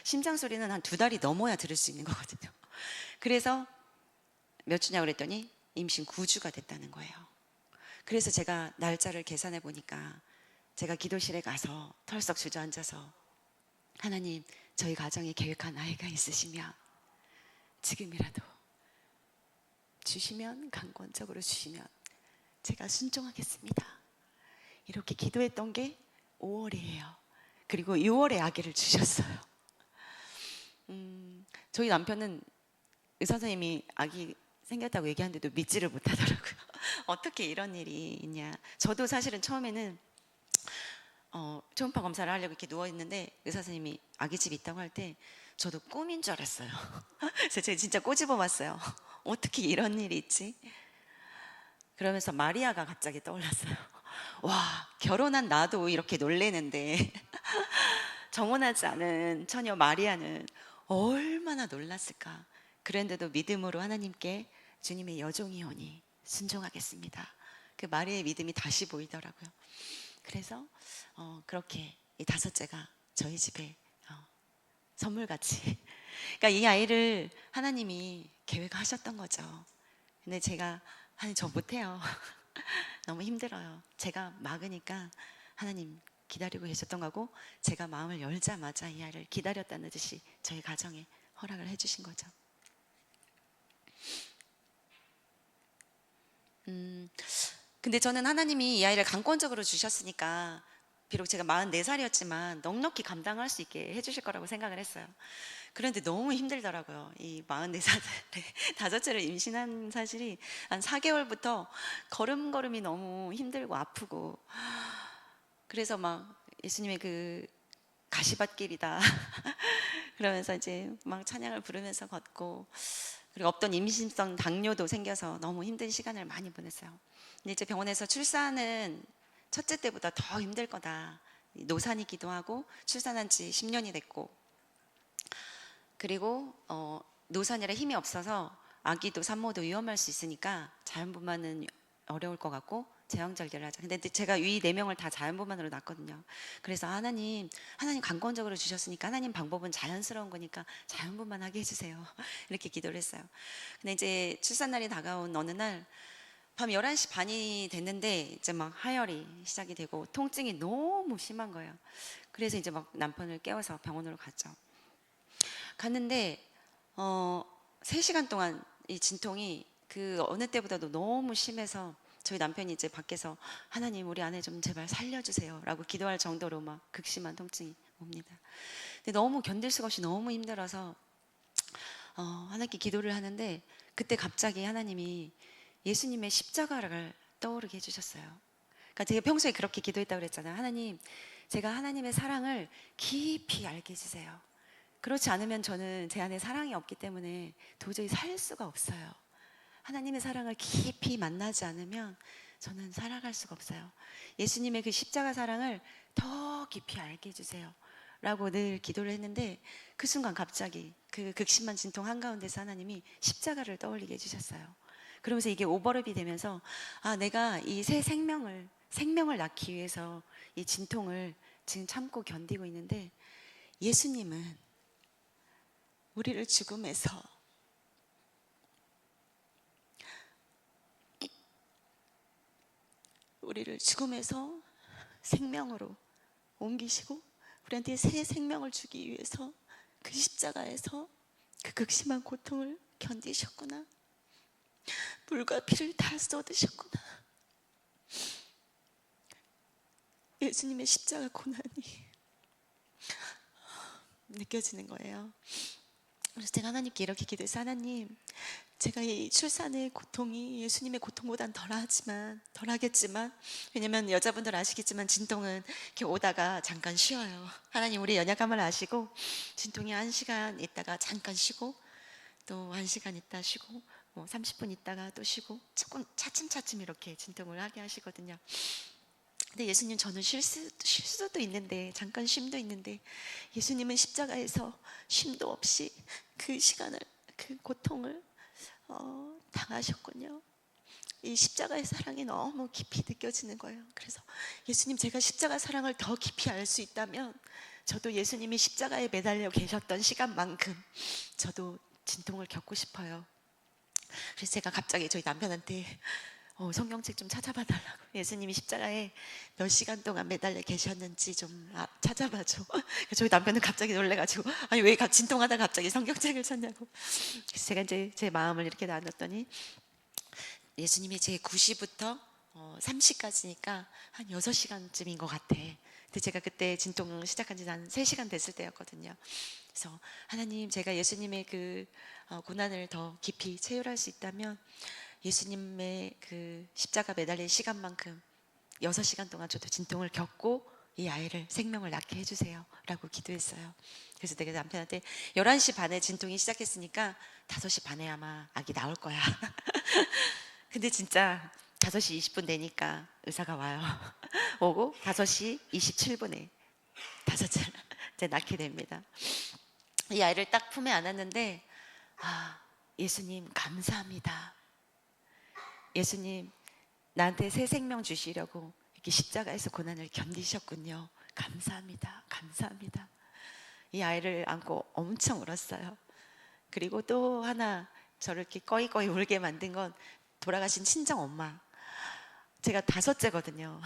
심장 소리는 한 2달이 넘어야 들을 수 있는 거거든요. 그래서 몇 주냐고 그랬더니 임신 9주가 됐다는 거예요. 그래서 제가 날짜를 계산해 보니까 제가 기도실에 가서 털썩 주저앉아서 하나님, 저희 가정에 계획한 아이가 있으시면 지금이라도 주시면, 강권적으로 주시면 제가 순종하겠습니다. 이렇게 기도했던 게 5월이에요. 그리고 6월에 아기를 주셨어요. 저희 남편은 의사 선생님이 아기 생겼다고 얘기하는데도 믿지를 못하더라고요. 어떻게 이런 일이 있냐. 저도 사실은 처음에는 초음파 검사를 하려고 이렇게 누워 있는데 의사 선생님이 아기집이 있다고 할 때 저도 꿈인 줄 알았어요. 그래서 제가 진짜 꼬집어 봤어요. 어떻게 이런 일이 있지? 그러면서 마리아가 갑자기 떠올랐어요. 와, 결혼한 나도 이렇게 놀래는데 정혼하지 않은 처녀 마리아는 얼마나 놀랐을까. 그런데도 믿음으로 하나님께 주님의 여종이오니 순종하겠습니다. 그 마리아의 믿음이 다시 보이더라고요. 그래서 그렇게 이 5째가 저희 집에 선물같이 그러니까 이 아이를 하나님이 계획하셨던 거죠. 근데 제가 하나님 저 못해요. 너무 힘들어요. 제가 막으니까 하나님 기다리고 계셨던 거고 제가 마음을 열자마자 이 아이를 기다렸다는 듯이 저희 가정에 허락을 해주신 거죠. 근데 저는 하나님이 이 아이를 강권적으로 주셨으니까 비록 제가 44살이었지만 넉넉히 감당할 수 있게 해주실 거라고 생각을 했어요. 그런데 너무 힘들더라고요. 이 44살에 5째를 임신한 사실이 한 4개월부터 걸음걸음이 너무 힘들고 아프고 그래서 막 예수님의 그 가시밭길이다 그러면서 이제 막 찬양을 부르면서 걷고 그리고 없던 임신성 당뇨도 생겨서 너무 힘든 시간을 많이 보냈어요. 근데 이제 병원에서 출산은 첫째 때보다 더 힘들 거다. 노산이기도 하고 출산한 지 10년이 됐고 그리고 노산이라 힘이 없어서 아기도 산모도 위험할 수 있으니까 자연분만은 어려울 것 같고 제왕절개를 하자. 근데 제가 위 4명을 다 자연분만으로 낳았거든요. 그래서 하나님 강권적으로 주셨으니까 하나님 방법은 자연스러운 거니까 자연분만하게 해주세요. 이렇게 기도를 했어요. 근데 이제 출산날이 다가온 어느 날 밤 11시 반이 됐는데 이제 막 하혈이 시작이 되고 통증이 너무 심한 거예요. 그래서 이제 막 남편을 깨워서 병원으로 갔죠. 갔는데 3시간 동안 이 진통이 그 어느 때보다도 너무 심해서 저희 남편이 이제 밖에서 하나님 우리 아내 좀 제발 살려주세요 라고 기도할 정도로 막 극심한 통증이 옵니다. 근데 너무 견딜 수가 없이 너무 힘들어서 하나님께 기도를 하는데 그때 갑자기 하나님이 예수님의 십자가를 떠오르게 해주셨어요. 그러니까 제가 평소에 그렇게 기도했다고 그랬잖아요. 하나님 제가 하나님의 사랑을 깊이 알게 해주세요. 그렇지 않으면 저는 제 안에 사랑이 없기 때문에 도저히 살 수가 없어요. 하나님의 사랑을 깊이 만나지 않으면 저는 살아갈 수가 없어요. 예수님의 그 십자가 사랑을 더 깊이 알게 해주세요 라고 늘 기도를 했는데, 그 순간 갑자기 그 극심한 진통 한가운데서 하나님이 십자가를 떠올리게 해주셨어요. 그러면서 이게 오버랩이 되면서, 아, 내가 이 새 생명을 낳기 위해서 이 진통을 지금 참고 견디고 있는데, 예수님은 우리를 죽음에서 생명으로 옮기시고 우리한테 새 생명을 주기 위해서 그 십자가에서 그 극심한 고통을 견디셨구나. 물과 피를 다 쏟으셨구나. 예수님의 십자가 고난이 느껴지는 거예요. 그래서 제가 하나님께 이렇게 기도해서, 하나님, 제가 이 출산의 고통이 예수님의 고통보단 덜하겠지만, 왜냐면 여자분들 아시겠지만 진통은 이렇게 오다가 잠깐 쉬어요. 하나님, 우리 연약함을 아시고 진통이 1시간 있다가 잠깐 쉬고, 또 1시간 있다 쉬고, 뭐 30분 있다가 또 쉬고, 조금 차츰차츰 이렇게 진통을 하게 하시거든요. 근데 예수님, 저는 쉴 수도 있는데, 잠깐 쉼도 있는데, 예수님은 십자가에서 쉼도 없이 그 시간을, 그 고통을 당하셨군요. 이 십자가의 사랑이 너무 깊이 느껴지는 거예요. 그래서 예수님, 제가 십자가 사랑을 더 깊이 알 수 있다면 저도 예수님이 십자가에 매달려 계셨던 시간만큼 저도 진통을 겪고 싶어요. 그래서 제가 갑자기 저희 남편한테 성경책 좀 찾아봐 달라고, 예수님이 십자가에 몇 시간 동안 매달려 계셨는지 좀 찾아봐줘. 저희 남편은 갑자기 놀래가지고, 아니 왜 진통하다가 갑자기 성경책을 찾냐고. 그래서 제가 이제 제 마음을 이렇게 나눴더니, 예수님이 제 9시부터 3시까지니까 한 6시간쯤인 것 같아. 근데 제가 그때 진통 시작한 지 한 3시간 됐을 때였거든요. 그래서 하나님, 제가 예수님의 그 고난을 더 깊이 체휼할 수 있다면 예수님의 그 십자가 매달릴 시간만큼 6시간 동안 저도 진통을 겪고 이 아이를 생명을 낳게 해주세요 라고 기도했어요. 그래서 내가 남편한테 11시 반에 진통이 시작했으니까 5시 반에 아마 아기 나올 거야. 근데 진짜 5시 20분 되니까 의사가 와요. 오고 5시 27분에 다섯째를 이제 낳게 됩니다. 이 아이를 딱 품에 안았는데, 예수님 감사합니다. 예수님, 나한테 새 생명 주시려고 이렇게 십자가에서 고난을 견디셨군요. 감사합니다. 감사합니다. 이 아이를 안고 엄청 울었어요. 그리고 또 하나 저를 이렇게 꺼이꺼이 울게 만든 건 돌아가신 친정 엄마. 제가 5째거든요.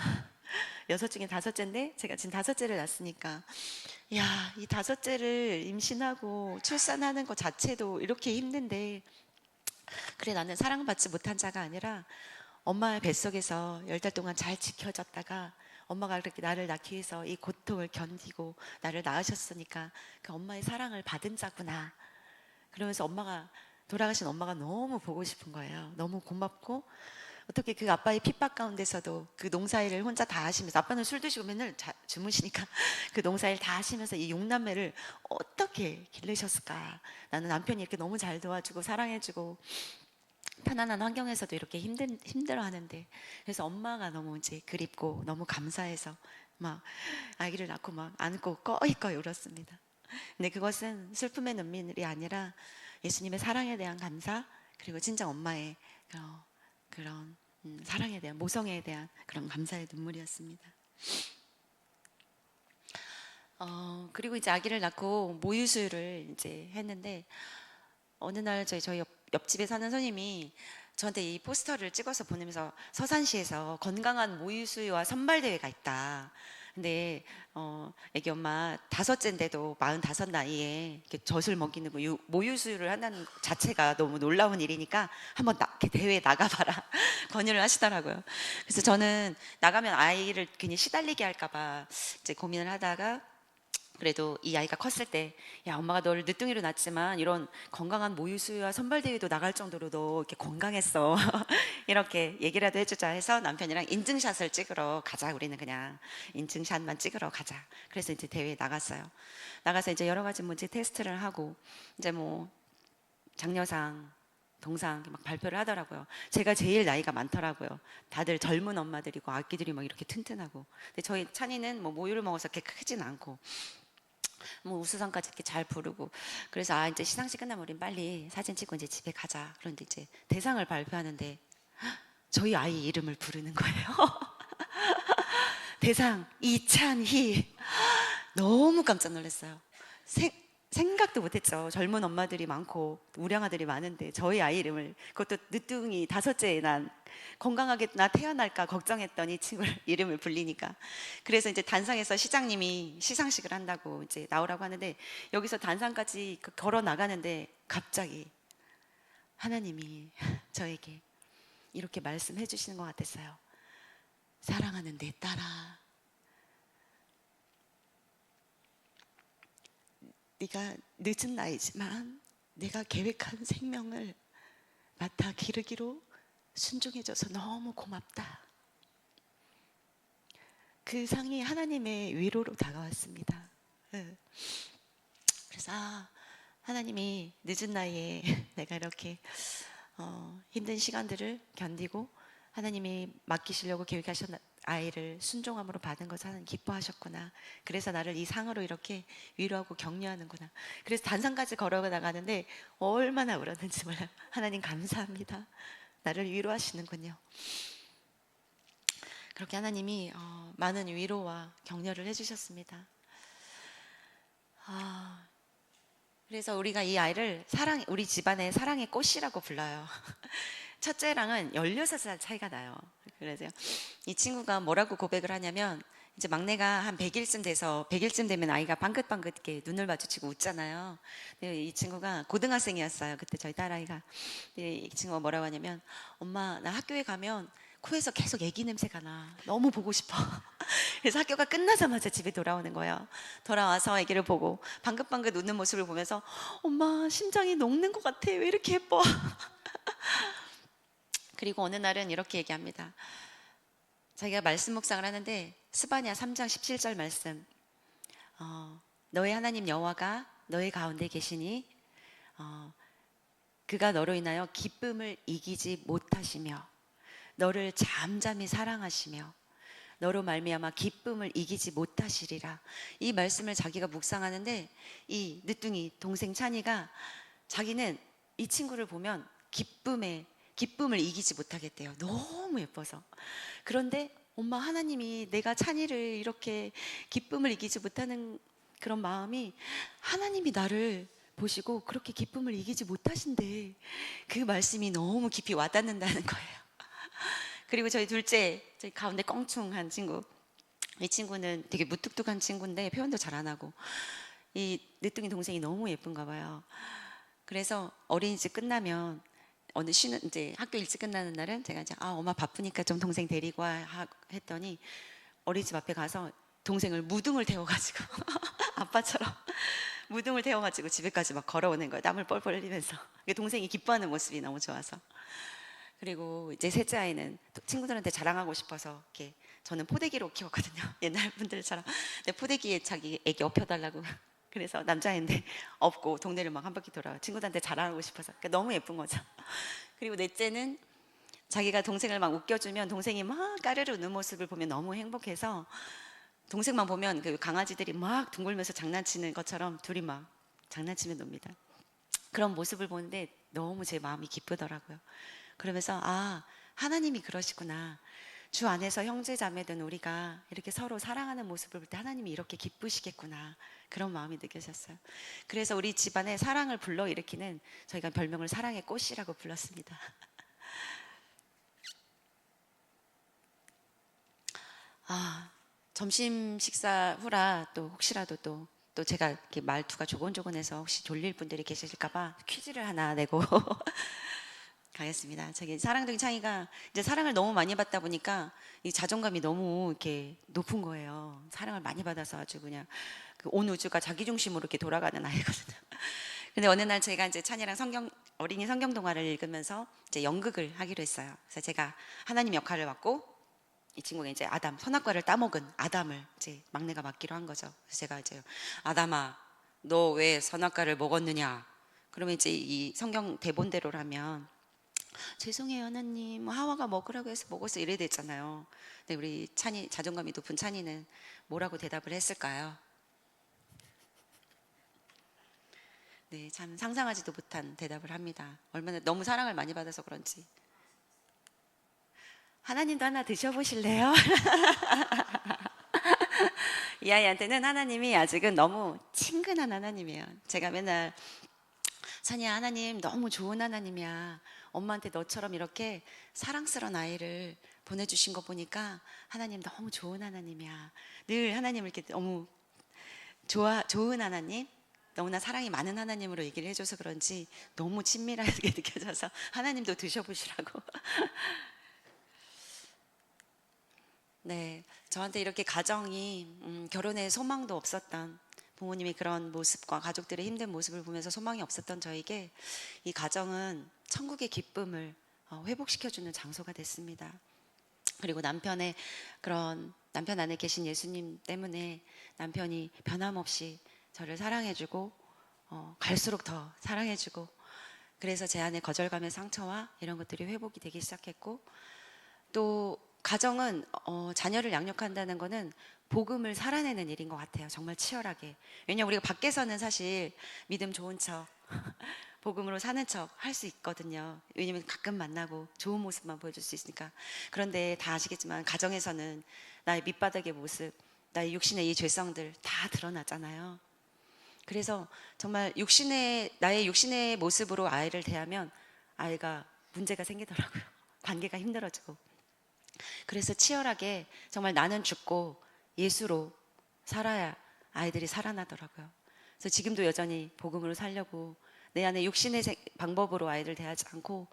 6 중에 5째인데 제가 지금 5째를 낳았으니까, 야, 이 5째를 임신하고 출산하는 것 자체도 이렇게 힘든데, 그래, 나는 사랑받지 못한 자가 아니라 엄마의 뱃속에서 10달 동안 잘 지켜졌다가 엄마가 그렇게 나를 낳기 위해서 이 고통을 견디고 나를 낳으셨으니까 그 엄마의 사랑을 받은 자구나. 그러면서 돌아가신 엄마가 너무 보고 싶은 거예요. 너무 고맙고, 어떻게 그 아빠의 핍박 가운데서도 그 농사일을 혼자 다 하시면서, 아빠는 술 드시고 맨날 주무시니까 그 농사일 다 하시면서 이 6남매를 어떻게 기르셨을까. 나는 남편이 이렇게 너무 잘 도와주고 사랑해주고 편안한 환경에서도 이렇게 힘들어 하는데, 그래서 엄마가 너무 이제 그립고 너무 감사해서 막 아기를 낳고 막 안고 꺼이꺼이 울었습니다. 근데 그것은 슬픔의 눈물이 아니라 예수님의 사랑에 대한 감사, 그리고 친정 엄마의 그런 사랑에 대한, 모성애에 대한 그런 감사의 눈물이었습니다. 그리고 이제 아기를 낳고 모유수유를 이제 했는데, 어느 날 저희 옆집에 사는 선생님이 저한테 이 포스터를 찍어서 보내면서, 서산시에서 건강한 모유수유와 선발대회가 있다. 근데 애기 엄마 5째인데도 45 나이에 이렇게 젖을 먹이는 모유수유를 한다는 자체가 너무 놀라운 일이니까 한번 이렇게 대회에 나가봐라 권유를 하시더라고요. 그래서 저는 나가면 아이를 괜히 시달리게 할까봐 이제 고민을 하다가, 그래도 이 아이가 컸을 때, 야, 엄마가 너를 늦둥이로 낳았지만 이런 건강한 모유수유와 선발대회도 나갈 정도로 너 이렇게 건강했어. 이렇게 얘기라도 해주자 해서 남편이랑 인증샷을 찍으러 가자. 우리는 그냥 인증샷만 찍으러 가자. 그래서 이제 대회에 나갔어요. 나가서 이제 여러 가지 문제 테스트를 하고, 이제 뭐 장려상, 동상 막 발표를 하더라고요. 제가 제일 나이가 많더라고요. 다들 젊은 엄마들이고 아기들이 막 이렇게 튼튼하고. 근데 저희 찬이는 뭐 모유를 먹어서 그렇게 크진 않고, 뭐 우수상까지 이렇게 잘 부르고. 그래서 아, 이제 시상식 끝나면 우린 빨리 사진 찍고 이제 집에 가자. 그런데 이제 대상을 발표하는데 저희 아이 이름을 부르는 거예요. 대상 이찬희. 너무 깜짝 놀랐어요. 생각도 못했죠. 젊은 엄마들이 많고 우량아들이 많은데 저희 아이 이름을, 그것도 늦둥이 다섯째 난, 건강하게 나 태어날까 걱정했던 이 친구를 이름을 불리니까. 그래서 이제 단상에서 시장님이 시상식을 한다고 이제 나오라고 하는데, 여기서 단상까지 걸어 나가는데 갑자기 하나님이 저에게 이렇게 말씀해 주시는 것 같았어요. 사랑하는 내 딸아, 네가 늦은 나이지만 내가 계획한 생명을 맡아 기르기로 순종해줘서 너무 고맙다. 그 상이 하나님의 위로로 다가왔습니다. 그래서 하나님이 늦은 나이에 내가 이렇게 힘든 시간들을 견디고 하나님이 맡기시려고 계획하신 아이를 순종함으로 받은 것을 하나님 기뻐하셨구나. 그래서 나를 이 상으로 이렇게 위로하고 격려하는구나. 그래서 단상까지 걸어가 나가는데 얼마나 울었는지 몰라요. 하나님 감사합니다. 나를 위로하시는군요. 그렇게 하나님이 많은 위로와 격려를 해주셨습니다. 그래서 우리가 이 아이를 우리 집안의 사랑의 꽃이라고 불러요. 첫째랑은 16살 차이가 나요. 그래서 이 친구가 뭐라고 고백을 하냐면, 이제 막내가 한 100일쯤 되면 아이가 방긋방긋 이렇게 눈을 마주치고 웃잖아요. 근데 이 친구가 고등학생이었어요. 그때 저희 딸아이가. 근데 이 친구가 뭐라고 하냐면, 엄마, 나 학교에 가면 코에서 계속 애기 냄새가 나. 너무 보고 싶어. 그래서 학교가 끝나자마자 집에 돌아오는 거예요. 돌아와서 애기를 보고 방긋방긋 웃는 모습을 보면서, 엄마, 심장이 녹는 것 같아. 왜 이렇게 예뻐? 그리고 어느 날은 이렇게 얘기합니다. 자기가 말씀 묵상을 하는데 스바냐 3장 17절 말씀, 너의 하나님 여호와가 너의 가운데 계시니 그가 너로 인하여 기쁨을 이기지 못하시며 너를 잠잠히 사랑하시며 너로 말미암아 기쁨을 이기지 못하시리라. 이 말씀을 자기가 묵상하는데, 이 늦둥이 동생 찬이가 자기는 이 친구를 보면 기쁨을 이기지 못하겠대요. 너무 예뻐서. 그런데 엄마, 하나님이 내가 찬이를 이렇게 기쁨을 이기지 못하는 그런 마음이, 하나님이 나를 보시고 그렇게 기쁨을 이기지 못하신대. 그 말씀이 너무 깊이 와닿는다는 거예요. 그리고 저희 둘째, 저희 가운데 껑충한 친구, 이 친구는 되게 무뚝뚝한 친구인데 표현도 잘 안 하고, 이 늦둥이 동생이 너무 예쁜가 봐요. 그래서 어린이집 끝나면 이제 학교 일찍 끝나는 날은 제가 이제 엄마 바쁘니까 좀 동생 데리고 와 했더니, 어린이집 앞에 가서 동생을 무등을 태워가지고 아빠처럼 무등을 태워가지고 집에까지 막 걸어오는 거예요. 땀을 뻘뻘 흘리면서. 동생이 기뻐하는 모습이 너무 좋아서. 그리고 이제 셋째 아이는 친구들한테 자랑하고 싶어서, 이렇게 저는 포대기로 키웠거든요. 옛날 분들처럼. 근데 포대기에 자기 애기 업혀달라고. 그래서 남자인데 업고 동네를 막 한 바퀴 돌아요. 친구들한테 자랑하고 싶어서. 그러니까 너무 예쁜 거죠. 그리고 넷째는 자기가 동생을 막 웃겨주면 동생이 막 까르르 웃는 모습을 보면 너무 행복해서, 동생만 보면 그 강아지들이 막 둥글면서 장난치는 것처럼 둘이 막 장난치며 놉니다. 그런 모습을 보는데 너무 제 마음이 기쁘더라고요. 그러면서 하나님이 그러시구나. 주 안에서 형제 자매든 우리가 이렇게 서로 사랑하는 모습을 볼 때 하나님이 이렇게 기쁘시겠구나, 그런 마음이 느껴졌어요. 그래서 우리 집안에 사랑을 불러일으키는, 저희가 별명을 사랑의 꽃이라고 불렀습니다. 점심 식사 후라 또 혹시라도 또 제가 이렇게 말투가 조곤조곤해서 혹시 졸릴 분들이 계실까봐 퀴즈를 하나 내고 가겠습니다. 저기 사랑둥이 창이가 이제 사랑을 너무 많이 받다 보니까 이 자존감이 너무 이렇게 높은 거예요. 사랑을 많이 받아서 아주 그냥 온 우주가 자기 중심으로 이렇게 돌아가는 아이거든요. 근데 어느 날 제가 이제 찬이랑 어린이 성경 동화를 읽으면서 이제 연극을 하기로 했어요. 그래서 제가 하나님 역할을 맡고 이 친구가 이제 선악과를 따먹은 아담을 이제 막내가 맡기로 한 거죠. 그래서 제가 이제 아담아, 너 왜 선악과를 먹었느냐? 그러면 이제 이 성경 대본대로라면 죄송해요 하나님, 하와가 먹으라고 해서 먹었어 이래야 되잖아요. 근데 우리 찬이, 자존감이 높은 찬이는 뭐라고 대답을 했을까요? 네, 참 상상하지도 못한 대답을 합니다. 얼마나 너무 사랑을 많이 받아서 그런지. 하나님도 하나 드셔보실래요? 이 아이한테는 하나님이 아직은 너무 친근한 하나님이에요. 제가 맨날 찬이야, 하나님 너무 좋은 하나님이야. 엄마한테 너처럼 이렇게 사랑스러운 아이를 보내주신 거 보니까 하나님 너무 좋은 하나님이야. 늘 하나님을 이렇게 너무 좋은 하나님, 너무나 사랑이 많은 하나님으로 얘기를 해줘서 그런지 너무 친밀하게 느껴져서 하나님도 드셔보시라고. 네, 저한테 이렇게 가정이 결혼에 소망도 없었던 부모님이 그런 모습과 가족들의 힘든 모습을 보면서 소망이 없었던 저에게 이 가정은 천국의 기쁨을 회복시켜주는 장소가 됐습니다. 그리고 남편 안에 계신 예수님 때문에 남편이 변함없이 저를 사랑해주고 갈수록 더 사랑해주고, 그래서 제 안에 거절감의 상처와 이런 것들이 회복이 되기 시작했고, 또 가정은 자녀를 양육한다는 거는 복음을 살아내는 일인 것 같아요. 정말 치열하게. 왜냐하면 우리가 밖에서는 사실 믿음 좋은 척 복음으로 사는 척 할 수 있거든요. 왜냐면 가끔 만나고 좋은 모습만 보여줄 수 있으니까. 그런데 다 아시겠지만 가정에서는 나의 밑바닥의 모습, 나의 육신의 이 죄성들 다 드러나잖아요. 그래서 정말 나의 육신의 모습으로 아이를 대하면 아이가 문제가 생기더라고요. 관계가 힘들어지고. 그래서 치열하게 정말 나는 죽고 예수로 살아야 아이들이 살아나더라고요. 그래서 지금도 여전히 복음으로 살려고 내 안에 육신의 방법으로 아이를 대하지 않고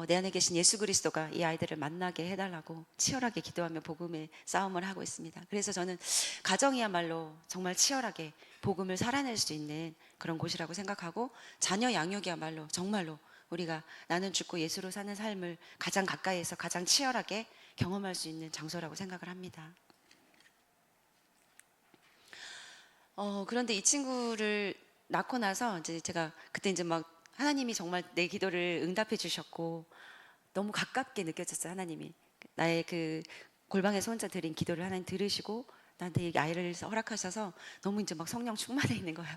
내 안에 계신 예수 그리스도가 이 아이들을 만나게 해달라고 치열하게 기도하며 복음의 싸움을 하고 있습니다. 그래서 저는 가정이야말로 정말 치열하게 복음을 살아낼 수 있는 그런 곳이라고 생각하고, 자녀 양육이야말로 정말로 우리가 나는 죽고 예수로 사는 삶을 가장 가까이에서 가장 치열하게 경험할 수 있는 장소라고 생각을 합니다. 그런데 이 친구를 낳고 나서 이제 제가 그때 이제 막 하나님이 정말 내 기도를 응답해 주셨고 너무 가깝게 느껴졌어요. 하나님이 나의 그 골방에서 혼자 드린 기도를 하나님 들으시고 나한테 이 아이를 허락하셔서 너무 이제 막 성령 충만해 있는 거예요.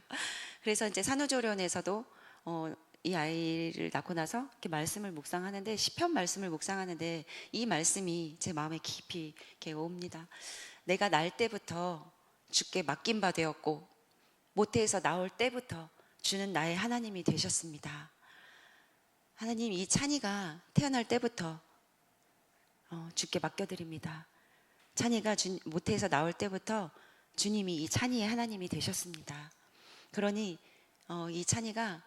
그래서 이제 산후조리원에서도 이 아이를 낳고 나서 이렇게 말씀을 묵상하는데, 시편 말씀을 묵상하는데 이 말씀이 제 마음에 깊이 이렇게 옵니다. 내가 날 때부터 주께 맡긴 바 되었고 모태에서 나올 때부터 주는 나의 하나님이 되셨습니다. 하나님, 이 찬이가 태어날 때부터 주께 맡겨드립니다. 찬이가 모태에서 나올 때부터 주님이 이 찬이의 하나님이 되셨습니다. 그러니 이 찬이가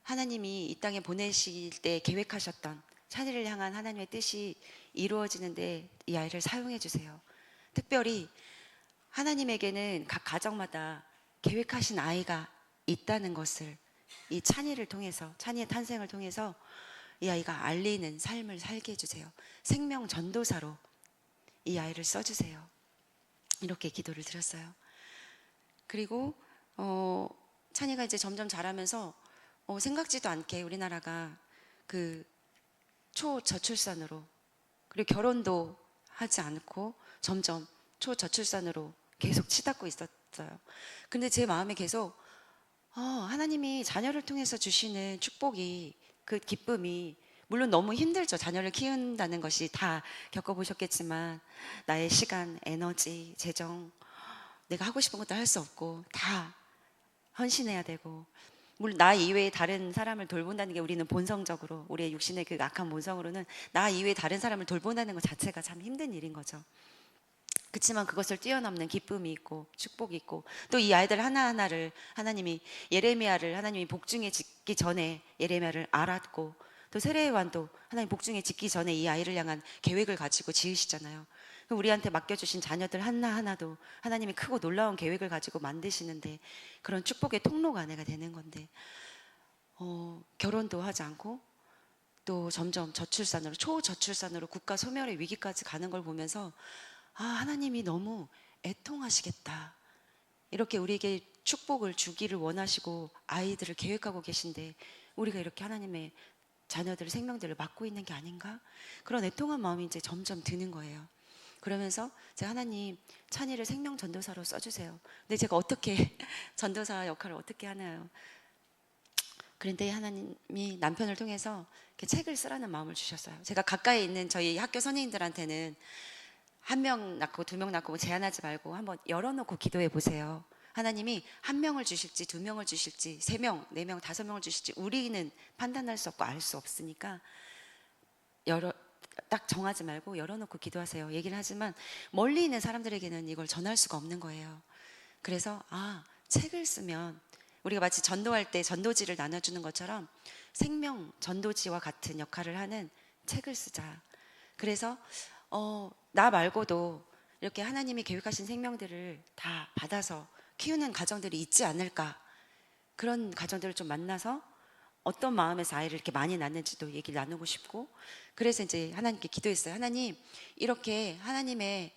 하나님이 이 땅에 보내실 때 계획하셨던 찬이를 향한 하나님의 뜻이 이루어지는데 이 아이를 사용해 주세요. 특별히 하나님에게는 각 가정마다 계획하신 아이가 있다는 것을 이 찬이를 통해서, 찬이의 탄생을 통해서 이 아이가 알리는 삶을 살게 해주세요. 생명 전도사로 이 아이를 써주세요. 이렇게 기도를 드렸어요. 그리고 찬이가 이제 점점 자라면서 생각지도 않게 우리나라가 그 초저출산으로, 그리고 결혼도 하지 않고 점점 초저출산으로 계속 치닫고 있었어요. 근데 제 마음에 계속 하나님이 자녀를 통해서 주시는 축복이, 그 기쁨이, 물론 너무 힘들죠. 자녀를 키운다는 것이 다 겪어보셨겠지만 나의 시간, 에너지, 재정, 내가 하고 싶은 것도 할 수 없고 다 헌신해야 되고, 물론 나 이외에 다른 사람을 돌본다는 게 우리는 본성적으로, 우리의 육신의 그 악한 본성으로는 나 이외에 다른 사람을 돌본다는 것 자체가 참 힘든 일인 거죠. 그렇지만 그것을 뛰어넘는 기쁨이 있고 축복이 있고, 또 이 아이들 하나하나를 하나님이, 예레미야를 하나님이 복중에 짓기 전에 예레미야를 알았고, 또 세례요한도 하나님 복중에 짓기 전에 이 아이를 향한 계획을 가지고 지으시잖아요. 우리한테 맡겨주신 자녀들 하나하나도 하나님이 크고 놀라운 계획을 가지고 만드시는데 그런 축복의 통로가 아내가 되는 건데 결혼도 하지 않고 또 점점 저출산으로 초저출산으로 국가 소멸의 위기까지 가는 걸 보면서 하나님이 너무 애통하시겠다. 이렇게 우리에게 축복을 주기를 원하시고 아이들을 계획하고 계신데 우리가 이렇게 하나님의 자녀들 생명들을 맡고 있는 게 아닌가? 그런 애통한 마음이 이제 점점 드는 거예요. 그러면서 제가 하나님 찬이를 생명 전도사로 써주세요. 근데 제가 어떻게 전도사 역할을 어떻게 하나요? 그런데 하나님이 남편을 통해서 이렇게 책을 쓰라는 마음을 주셨어요. 제가 가까이 있는 저희 학교 선생님들한테는 1명 낳고 2명 낳고 제한하지 말고 한번 열어놓고 기도해 보세요. 하나님이 1명을 주실지 2명을 주실지 3명, 4명, 5명을 주실지 우리는 판단할 수 없고 알 수 없으니까 딱 정하지 말고 열어놓고 기도하세요. 얘기를 하지만 멀리 있는 사람들에게는 이걸 전할 수가 없는 거예요. 그래서 책을 쓰면 우리가 마치 전도할 때 전도지를 나눠주는 것처럼 생명 전도지와 같은 역할을 하는 책을 쓰자. 그래서 나 말고도 이렇게 하나님이 계획하신 생명들을 다 받아서 키우는 가정들이 있지 않을까. 그런 가정들을 좀 만나서 어떤 마음에서 아이를 이렇게 많이 낳는지도 얘기를 나누고 싶고, 그래서 이제 하나님께 기도했어요. 하나님, 이렇게 하나님의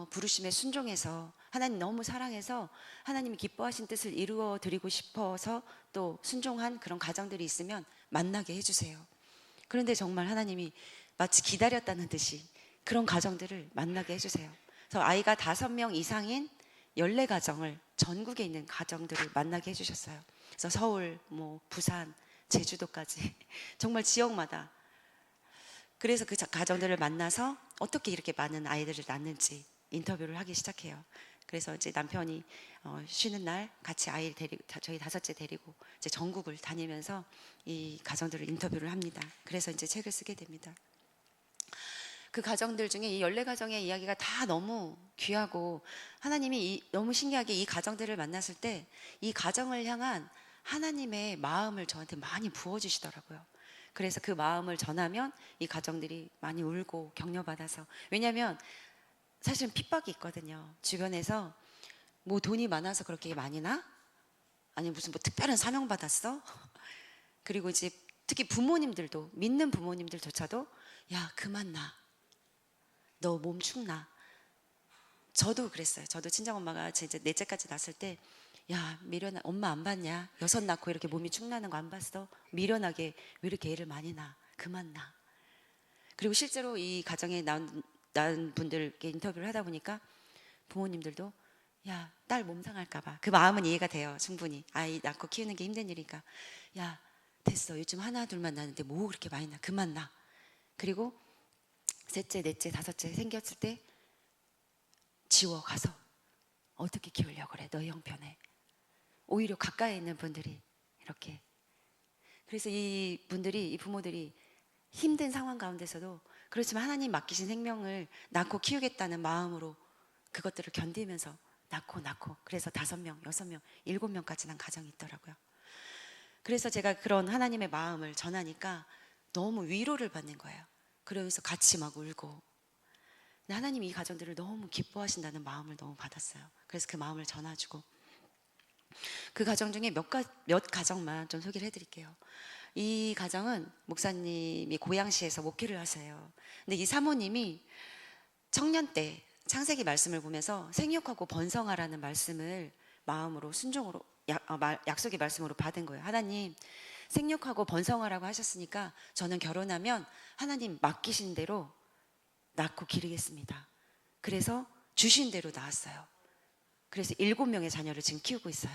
부르심에 순종해서 하나님 너무 사랑해서 하나님이 기뻐하신 뜻을 이루어 드리고 싶어서 또 순종한 그런 가정들이 있으면 만나게 해주세요. 그런데 정말 하나님이 마치 기다렸다는 듯이 그런 가정들을 만나게 해주세요. 그래서 아이가 5명 이상인 14가정을 전국에 있는 가정들을 만나게 해주셨어요. 그래서 서울, 부산, 제주도까지 정말 지역마다. 그래서 그 가정들을 만나서 어떻게 이렇게 많은 아이들을 낳는지 인터뷰를 하기 시작해요. 그래서 이제 남편이 쉬는 날 같이 아이를 데리고 저희 5째 데리고 이제 전국을 다니면서 이 가정들을 인터뷰를 합니다. 그래서 이제 책을 쓰게 됩니다. 그 가정들 중에 이 14가정의 이야기가 다 너무 귀하고 하나님이 너무 신기하게 이 가정들을 만났을 때 이 가정을 향한 하나님의 마음을 저한테 많이 부어주시더라고요. 그래서 그 마음을 전하면 이 가정들이 많이 울고 격려받아서, 왜냐하면 사실은 핍박이 있거든요. 주변에서 뭐 돈이 많아서 그렇게 많이 나? 아니 무슨 뭐 특별한 사명 받았어? 그리고 이제 특히 부모님들도, 믿는 부모님들조차도 야 그만 나, 너 몸 축나. 저도 그랬어요. 저도 친정엄마가 제 이제 넷째까지 낳았을 때 야 미련아, 엄마 안 봤냐? 6 낳고 이렇게 몸이 축나는 거 안 봤어? 미련하게 왜 이렇게 애를 많이 낳아? 그만 낳아. 그리고 실제로 이 가정에 낳은 분들께 인터뷰를 하다 보니까 부모님들도 야 딸 몸 상할까 봐, 그 마음은 이해가 돼요. 충분히 아이 낳고 키우는 게 힘든 일이니까 야 됐어, 요즘 하나 둘만 낳는데 뭐 그렇게 많이 낳아, 그만 낳아. 그리고 셋째, 넷째, 5째 생겼을 때 지워 가서 어떻게 키우려고 그래, 너희 형편에. 오히려 가까이 있는 분들이 이렇게. 그래서 이 분들이, 이 부모들이 힘든 상황 가운데서도 그렇지만 하나님 맡기신 생명을 낳고 키우겠다는 마음으로 그것들을 견디면서 낳고 그래서 5명, 6명, 7명까지 난 가정이 있더라고요. 그래서 제가 그런 하나님의 마음을 전하니까 너무 위로를 받는 거예요. 그러면서 같이 막 울고. 근데 하나님이 이 가정들을 너무 기뻐하신다는 마음을 너무 받았어요. 그래서 그 마음을 전해주고, 그 가정 중에 몇 가정만 좀 소개를 해드릴게요. 이 가정은 목사님이 고양시에서 목회를 하세요. 근데 이 사모님이 청년 때 창세기 말씀을 보면서 생육하고 번성하라는 말씀을 마음으로 순종으로 약속의 말씀으로 받은 거예요. 하나님 생육하고 번성하라고 하셨으니까 저는 결혼하면 하나님 맡기신 대로 낳고 기르겠습니다. 그래서 주신 대로 낳았어요. 그래서 7명의 자녀를 지금 키우고 있어요.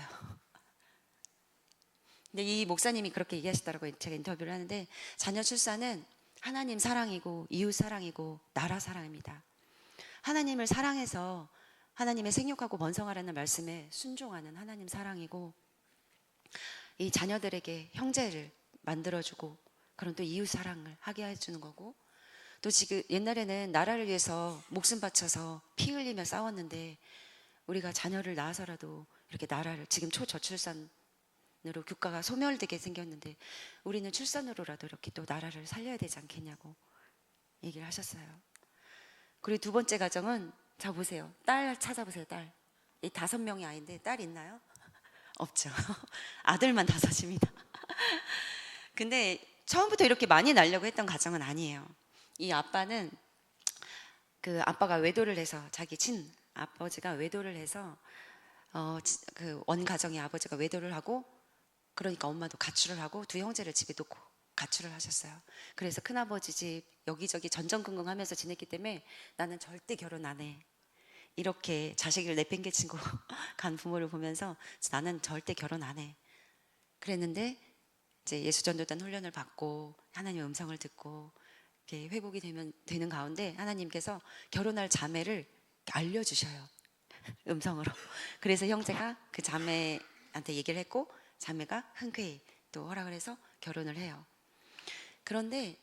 근데 이 목사님이 그렇게 얘기하시더라고요. 제가 인터뷰를 하는데 자녀 출산은 하나님 사랑이고 이웃 사랑이고 나라 사랑입니다. 하나님을 사랑해서 하나님의 생육하고 번성하라는 말씀에 순종하는 하나님 사랑이고, 이 자녀들에게 형제를 만들어주고 그런 또 이웃 사랑을 하게 해주는 거고, 또 지금 옛날에는 나라를 위해서 목숨 바쳐서 피 흘리며 싸웠는데 우리가 자녀를 낳아서라도 이렇게 나라를, 지금 초저출산으로 국가가 소멸되게 생겼는데 우리는 출산으로라도 이렇게 또 나라를 살려야 되지 않겠냐고 얘기를 하셨어요. 그리고 두 번째 가정은 자 보세요. 딸 찾아보세요. 딸. 이 5명이 아이인데 딸 있나요? 없죠. 아들만 5입니다. 근데 처음부터 이렇게 많이 낳으려고 했던 가정은 아니에요. 이 아빠는 그 아빠가 외도를 해서 자기 친 아버지가 외도를 해서 그 원 가정의 아버지가 외도를 하고 그러니까 엄마도 가출을 하고 두 형제를 집에 놓고 가출을 하셨어요. 그래서 큰아버지 집 여기저기 전전긍긍하면서 지냈기 때문에 나는 절대 결혼 안 해. 이렇게 자식을 내팽개치고 간 부모를 보면서 나는 절대 결혼 안 해. 그랬는데 이제 예수전도단 훈련을 받고 하나님의 음성을 듣고 이렇게 회복이 되는 가운데 하나님께서 결혼할 자매를 알려주셔요. 음성으로. 그래서 형제가 그 자매한테 얘기를 했고 자매가 흔쾌히 또 허락을 해서 결혼을 해요. 그런데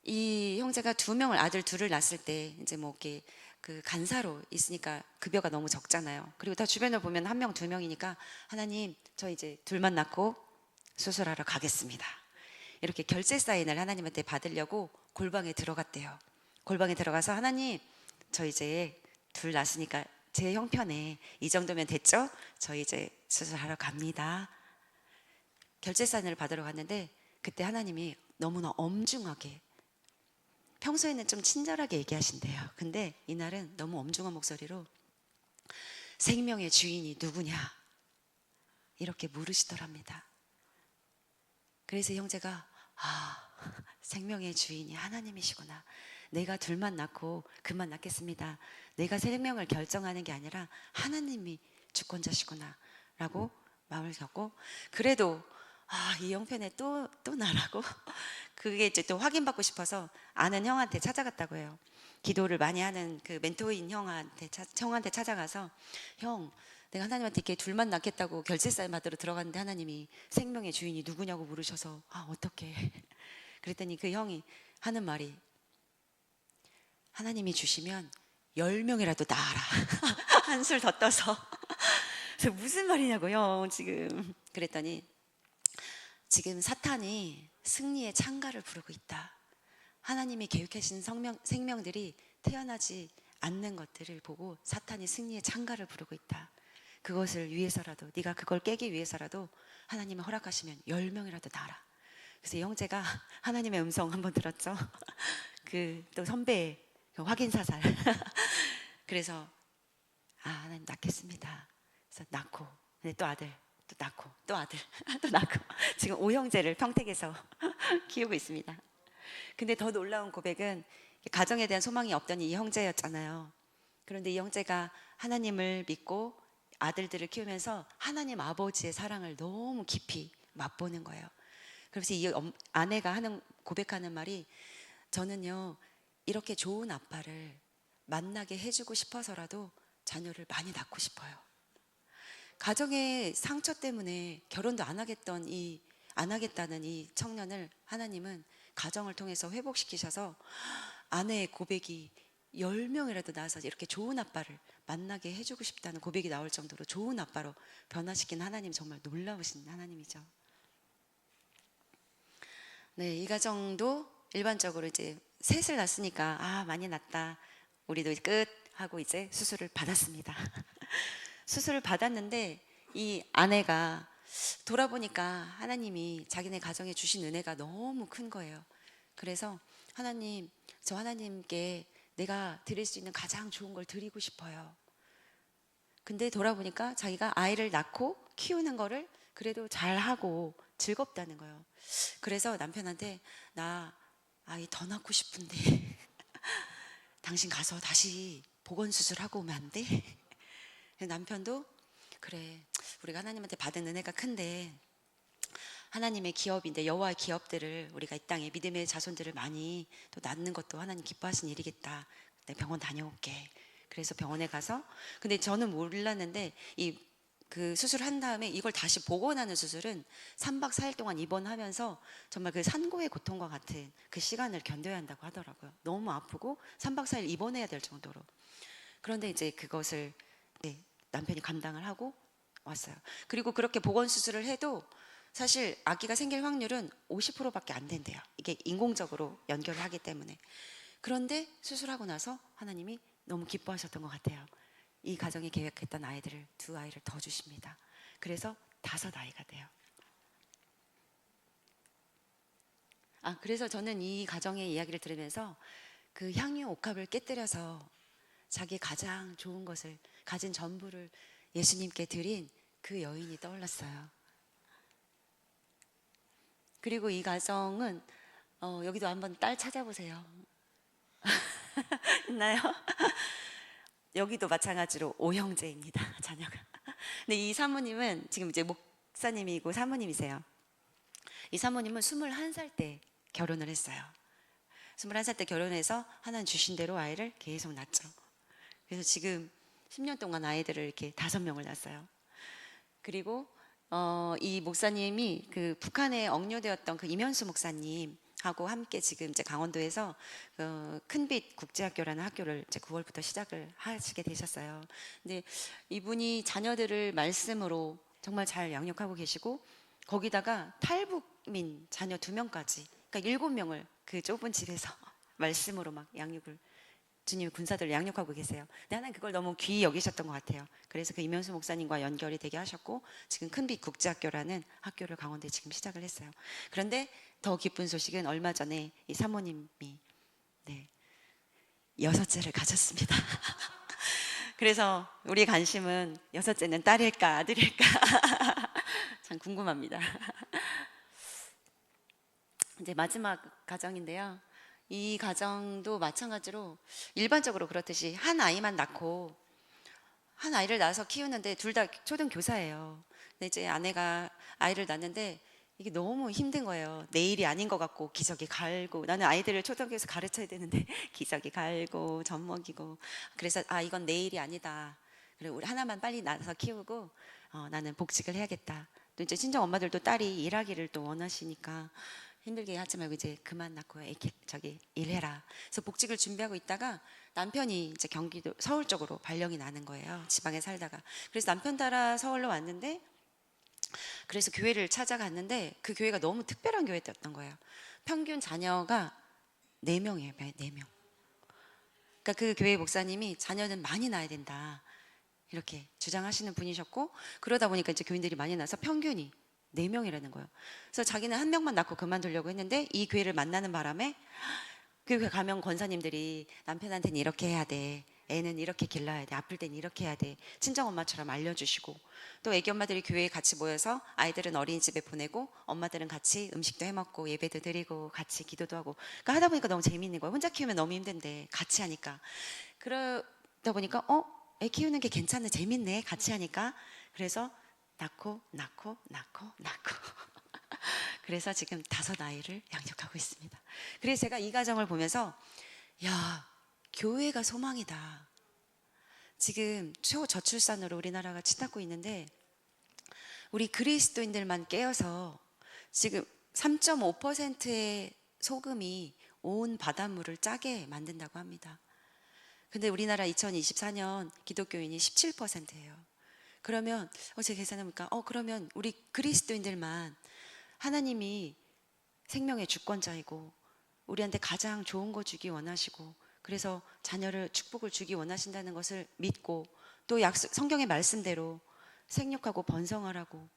이 형제가 2명을 아들 2을 낳았을 때 이제 뭐 이렇게 그 간사로 있으니까 급여가 너무 적잖아요. 그리고 다 주변을 보면 1명 2명이니까 하나님 저 이제 2만 낳고 수술하러 가겠습니다. 이렇게 결제 사인을 하나님한테 받으려고 골방에 들어갔대요. 골방에 들어가서 하나님 저 이제 2 낳았으니까 제 형편에 이 정도면 됐죠? 저 이제 수술하러 갑니다. 결제 사인을 받으러 갔는데 그때 하나님이 너무나 엄중하게 평소에는 좀 친절하게 얘기하신대요. 근데 이날은 너무 엄중한 목소리로 생명의 주인이 누구냐 이렇게 물으시더랍니다. 그래서 형제가 생명의 주인이 하나님이시구나. 내가 2만 낳고 그만 낳겠습니다. 내가 생명을 결정하는 게 아니라 하나님이 주권자시구나 라고 마음을 겪고 그래도 이 형편에 또 나라고 그게 이제 또 확인받고 싶어서 아는 형한테 찾아갔다고 해요. 기도를 많이 하는 그 멘토인 형한테 찾아가서 형 내가 하나님한테 이렇게 2만 낳겠다고 결제사인 받으러 들어갔는데 하나님이 생명의 주인이 누구냐고 물으셔서 어떡해. 그랬더니 그 형이 하는 말이 하나님이 주시면 10명이라도 낳아라. 한술 더 떠서 그래서 무슨 말이냐고요 지금. 그랬더니 지금 사탄이 승리의 창가를 부르고 있다. 하나님이 계획하신 생명들이 태어나지 않는 것들을 보고 사탄이 승리의 창가를 부르고 있다. 그것을 위해서라도 네가 그걸 깨기 위해서라도 하나님이 허락하시면 10명이라도 낳아라. 그래서 형제가 하나님의 음성 한번 들었죠. 그 또 선배의 그 확인 사살. 그래서 하나님 낳겠습니다. 그래서 낳고 근데 또 아들 또 낳고 또 아들 또 낳고 지금 5형제를 평택에서 키우고 있습니다. 근데 더 놀라운 고백은 가정에 대한 소망이 없던 이 형제였잖아요. 그런데 이 형제가 하나님을 믿고 아들들을 키우면서 하나님 아버지의 사랑을 너무 깊이 맛보는 거예요. 그래서 이 아내가 고백하는 말이 저는요 이렇게 좋은 아빠를 만나게 해주고 싶어서라도 자녀를 많이 낳고 싶어요. 가정의 상처 때문에 결혼도 안 하겠다는 이 청년을 하나님은 가정을 통해서 회복시키셔서 아내의 고백이 10명이라도 낳아서 이렇게 좋은 아빠를 만나게 해주고 싶다는 고백이 나올 정도로 좋은 아빠로 변화시킨 하나님 정말 놀라우신 하나님이죠. 네, 이 가정도 일반적으로 이제 셋을 낳았으니까 많이 낳았다. 우리도 끝 하고 이제 수술을 받았습니다. 수술을 받았는데 이 아내가 돌아보니까 하나님이 자기네 가정에 주신 은혜가 너무 큰 거예요. 그래서 하나님, 저 하나님께 내가 드릴 수 있는 가장 좋은 걸 드리고 싶어요. 근데 돌아보니까 자기가 아이를 낳고 키우는 거를 그래도 잘하고 즐겁다는 거예요. 그래서 남편한테 나 아이 더 낳고 싶은데 당신 가서 다시 보건수술하고 오면 안 돼? 남편도 그래 우리가 하나님한테 받은 은혜가 큰데 하나님의 기업인데 여호와의 기업들을 우리가 이 땅에 믿음의 자손들을 많이 또 낳는 것도 하나님 기뻐하신 일이겠다. 내 병원 다녀올게. 그래서 병원에 가서 근데 저는 몰랐는데 그 수술한 다음에 이걸 다시 복원하는 수술은 3박 4일 동안 입원하면서 정말 그 산고의 고통과 같은 그 시간을 견뎌야 한다고 하더라고요. 너무 아프고 3박 4일 입원해야 될 정도로. 그런데 이제 그것을 남편이 감당을 하고 왔어요. 그리고 그렇게 복원 수술을 해도 사실 아기가 생길 확률은 50%밖에 안 된대요. 이게 인공적으로 연결을 하기 때문에. 그런데 수술하고 나서 하나님이 너무 기뻐하셨던 것 같아요. 이 가정에 계획했던 아이들을, 2아이를 더 주십니다. 그래서 5아이가 돼요. 그래서 저는 이 가정의 이야기를 들으면서 그 향유 옥합을 깨뜨려서 자기 가장 좋은 것을 가진 전부를 예수님께 드린 그 여인이 떠올랐어요. 그리고 이 가정은 여기도 한번 딸 찾아보세요. 있나요? 여기도 마찬가지로 5형제입니다. 자녀가. 근데 이 사모님은 지금 이제 목사님이고 사모님이세요. 이 사모님은 21살 때 결혼을 했어요. 21살 때 결혼해서 하나님 주신 대로 아이를 계속 낳죠. 그래서 지금 10년 동안 아이들을 이렇게 5명을 낳았어요. 그리고 이 목사님이 그 북한에 억류되었던 그 이면수 목사님하고 함께 지금 이제 강원도에서 큰빛 국제학교라는 학교를 이제 9월부터 시작을 하시게 되셨어요. 근데 이분이 자녀들을 말씀으로 정말 잘 양육하고 계시고 거기다가 탈북민 자녀 2명까지, 그러니까 7명을 그 좁은 집에서 말씀으로 막 양육을, 주님 군사들을 양육하고 계세요. 근데 하나님 그걸 너무 귀히 여기셨던 것 같아요. 그래서 그 이면수 목사님과 연결이 되게 하셨고 지금 큰빛 국제학교라는 학교를 강원도에 지금 시작을 했어요. 그런데 더 기쁜 소식은 얼마 전에 이 사모님이 6째를 가졌습니다. 그래서 우리 관심은 6째는 딸일까 아들일까 참 궁금합니다. 이제 마지막 가정인데요. 이 가정도 마찬가지로 일반적으로 그렇듯이 한 아이만 낳고 한 아이를 낳아서 키우는데 둘 다 초등 교사예요. 근데 이제 아내가 아이를 낳는데 이게 너무 힘든 거예요. 내 일이 아닌 것 같고 기저귀 갈고, 나는 아이들을 초등학교에서 가르쳐야 되는데 기저귀 갈고 젖 먹이고, 그래서 이건 내 일이 아니다. 그래 우리 하나만 빨리 낳아서 키우고 나는 복직을 해야겠다. 또 이제 친정 엄마들도 딸이 일하기를 또 원하시니까 힘들게 하지 말고 이제 그만 낳고 일해라. 그래서 복직을 준비하고 있다가 남편이 이제 경기도 서울 쪽으로 발령이 나는 거예요. 지방에 살다가. 그래서 남편 따라 서울로 왔는데, 그래서 교회를 찾아갔는데 그 교회가 너무 특별한 교회였던 거예요. 평균 자녀가 4명이에요. 4명. 그러니까 그 교회 목사님이 자녀는 많이 낳아야 된다 이렇게 주장하시는 분이셨고, 그러다 보니까 이제 교인들이 많이 나서 평균이 4명이라는 거예요. 그래서 자기는 1명만 낳고 그만두려고 했는데 이 교회를 만나는 바람에 그 교회 가면 권사님들이 남편한테는 이렇게 해야 돼, 애는 이렇게 길러야 돼, 아플 땐 이렇게 해야 돼, 친정엄마처럼 알려주시고, 또 애기 엄마들이 교회에 같이 모여서 아이들은 어린이집에 보내고 엄마들은 같이 음식도 해먹고 예배도 드리고 같이 기도도 하고, 그러니까 하다 보니까 너무 재미있는 거예요. 혼자 키우면 너무 힘든데 같이 하니까. 그러다 보니까 애 키우는 게 괜찮네, 재밌네, 같이 하니까. 그래서 낳고 그래서 지금 5아이를 양육하고 있습니다. 그래서 제가 이 가정을 보면서 야, 교회가 소망이다. 지금 초저출산으로 우리나라가 치닫고 있는데 우리 그리스도인들만 깨어서 지금 3.5%의 소금이 온 바닷물을 짜게 만든다고 합니다. 근데 우리나라 2024년 기독교인이 17%예요. 그러면 제 계산해보니까 그러면 우리 그리스도인들만 하나님이 생명의 주권자이고 우리한테 가장 좋은 거 주기 원하시고, 그래서 자녀를 축복을 주기 원하신다는 것을 믿고, 또 성경의 말씀대로 생육하고 번성하라고,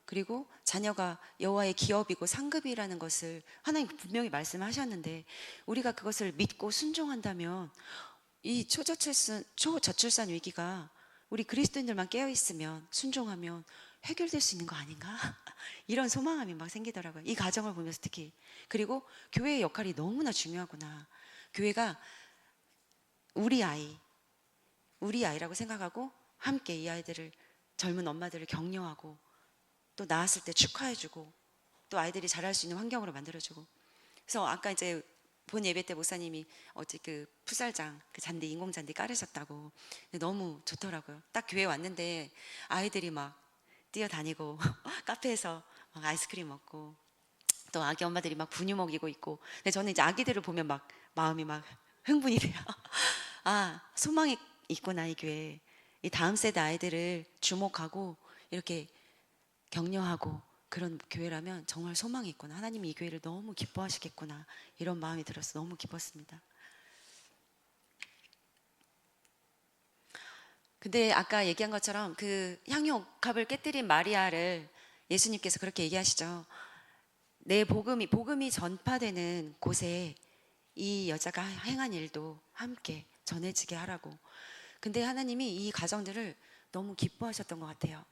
그리고 자녀가 여호와의 기업이고 상급이라는 것을 하나님 분명히 말씀하셨는데 우리가 그것을 믿고 순종한다면 이 초저출산 위기가 우리 그리스도인들만 깨어있으면, 순종하면 해결될 수 있는 거 아닌가? 이런 소망감이 막 생기더라고요. 이 가정을 보면서 특히. 그리고 교회의 역할이 너무나 중요하구나. 교회가 우리 아이라고 생각하고 함께 이 아이들을, 젊은 엄마들을 격려하고 또 낳았을 때 축하해주고 또 아이들이 잘할 수 있는 환경으로 만들어주고. 그래서 아까 이제 본 예배 때 목사님이 어제 그 풋살장 그 잔디, 인공 잔디 깔으셨다고. 근데 너무 좋더라고요. 딱 교회 왔는데 아이들이 막 뛰어다니고 카페에서 막 아이스크림 먹고 또 아기 엄마들이 막 분유 먹이고 있고. 근데 저는 이제 아기들을 보면 막 마음이 막 흥분이 돼요. 소망이 있구나 이 교회. 이 다음 세대 아이들을 주목하고 이렇게 격려하고 그런 교회라면 정말 소망이 있구나. 하나님이 이 교회를 너무 기뻐하시겠구나. 이런 마음이 들어서 너무 기뻤습니다. 근데 아까 얘기한 것처럼 그 향유옥합을 깨뜨린 마리아를 예수님께서 그렇게 얘기하시죠. 내 복음이 전파되는 곳에 이 여자가 행한 일도 함께 전해지게 하라고. 근데 하나님이 이 가정들을 너무 기뻐하셨던 것 같아요.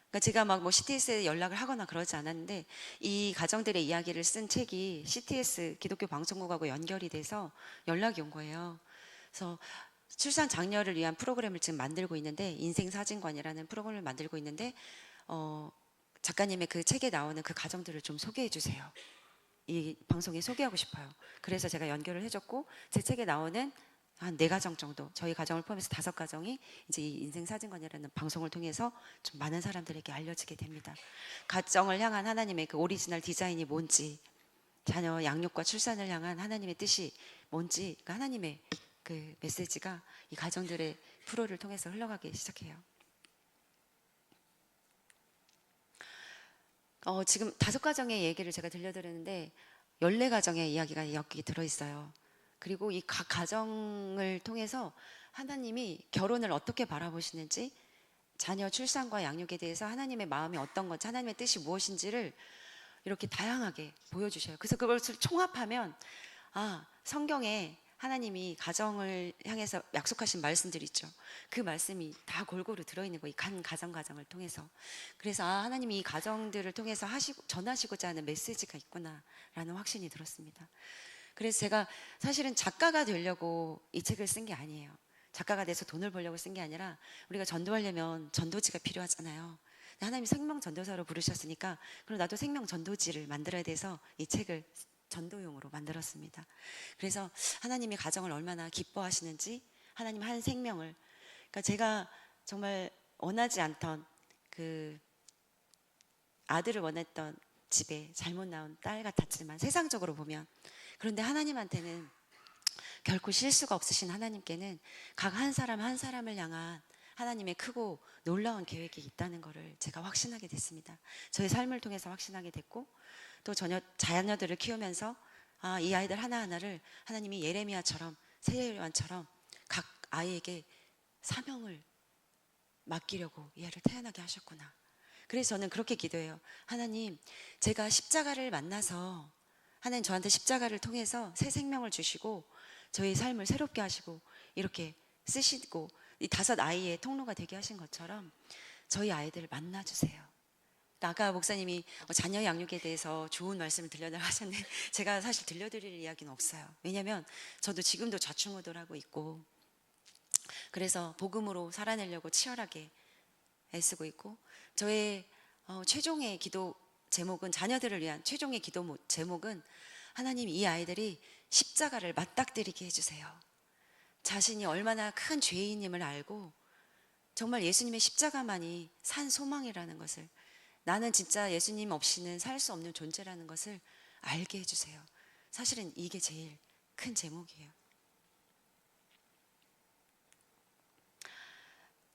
그러니까 제가 막 뭐 CTS에 연락을 하거나 그러지 않았는데 이 가정들의 이야기를 쓴 책이 CTS 기독교 방송국하고 연결이 돼서 연락이 온 거예요. 그래서 출산 장려를 위한 프로그램을 지금 만들고 있는데 인생 사진관이라는 프로그램을 만들고 있는데 작가님의 그 책에 나오는 그 가정들을 좀 소개해 주세요. 이 방송에 소개하고 싶어요. 그래서 제가 연결을 해줬고 제 책에 나오는 한 4가정 정도, 저희 가정을 포함해서 5가정이 이제 이 인생 사진관이라는 방송을 통해서 좀 많은 사람들에게 알려지게 됩니다. 가정을 향한 하나님의 그 오리지널 디자인이 뭔지, 자녀 양육과 출산을 향한 하나님의 뜻이 뭔지, 그러니까 하나님의 그 메시지가 이 가정들의 프로를 통해서 흘러가기 시작해요. 지금 5가정의 얘기를 제가 들려드렸는데 14가정의 이야기가 여기 들어있어요. 그리고 이 각 가정을 통해서 하나님이 결혼을 어떻게 바라보시는지, 자녀 출산과 양육에 대해서 하나님의 마음이 어떤 건지, 하나님의 뜻이 무엇인지를 이렇게 다양하게 보여주셔요. 그래서 그것을 총합하면 성경에 하나님이 가정을 향해서 약속하신 말씀들 있죠. 그 말씀이 다 골고루 들어있는 거예요. 간 가정을 통해서. 그래서 하나님이 이 가정들을 통해서 전하시고자 하는 메시지가 있구나라는 확신이 들었습니다. 그래서 제가 사실은 작가가 되려고 이 책을 쓴 게 아니에요. 작가가 돼서 돈을 벌려고 쓴 게 아니라 우리가 전도하려면 전도지가 필요하잖아요. 하나님이 생명 전도사로 부르셨으니까 그럼 나도 생명 전도지를 만들어야 돼서 이 책을 전도용으로 만들었습니다. 그래서 하나님이 가정을 얼마나 기뻐하시는지, 하나님 한 생명을, 그러니까 제가 정말 원하지 않던 그 아들을 원했던 집에 잘못 나온 딸 같았지만 세상적으로 보면, 그런데 하나님한테는 결코 실수가 없으신 하나님께는 각 한 사람 한 사람을 향한 하나님의 크고 놀라운 계획이 있다는 것을 제가 확신하게 됐습니다. 저의 삶을 통해서 확신하게 됐고, 또 자녀들을 키우면서 이 아이들 하나하나를 하나님이 예레미야처럼 세례요한처럼 각 아이에게 사명을 맡기려고 이 아이를 태어나게 하셨구나. 그래서 저는 그렇게 기도해요. 하나님, 제가 십자가를 만나서 하나님 저한테 십자가를 통해서 새 생명을 주시고 저의 삶을 새롭게 하시고 이렇게 쓰시고 이 5아이의 통로가 되게 하신 것처럼 저희 아이들을 만나주세요. 아까 목사님이 자녀 양육에 대해서 좋은 말씀을 들려달라고 하셨는데 제가 사실 들려드릴 이야기는 없어요. 왜냐하면 저도 지금도 좌충우돌하고 있고, 그래서 복음으로 살아내려고 치열하게 애쓰고 있고, 저의 최종의 기도 제목은, 자녀들을 위한 최종의 기도 제목은 하나님, 이 아이들이 십자가를 맞닥뜨리게 해주세요. 자신이 얼마나 큰 죄인임을 알고 정말 예수님의 십자가만이 산 소망이라는 것을, 나는 진짜 예수님 없이는 살 수 없는 존재라는 것을 알게 해주세요. 사실은 이게 제일 큰 제목이에요.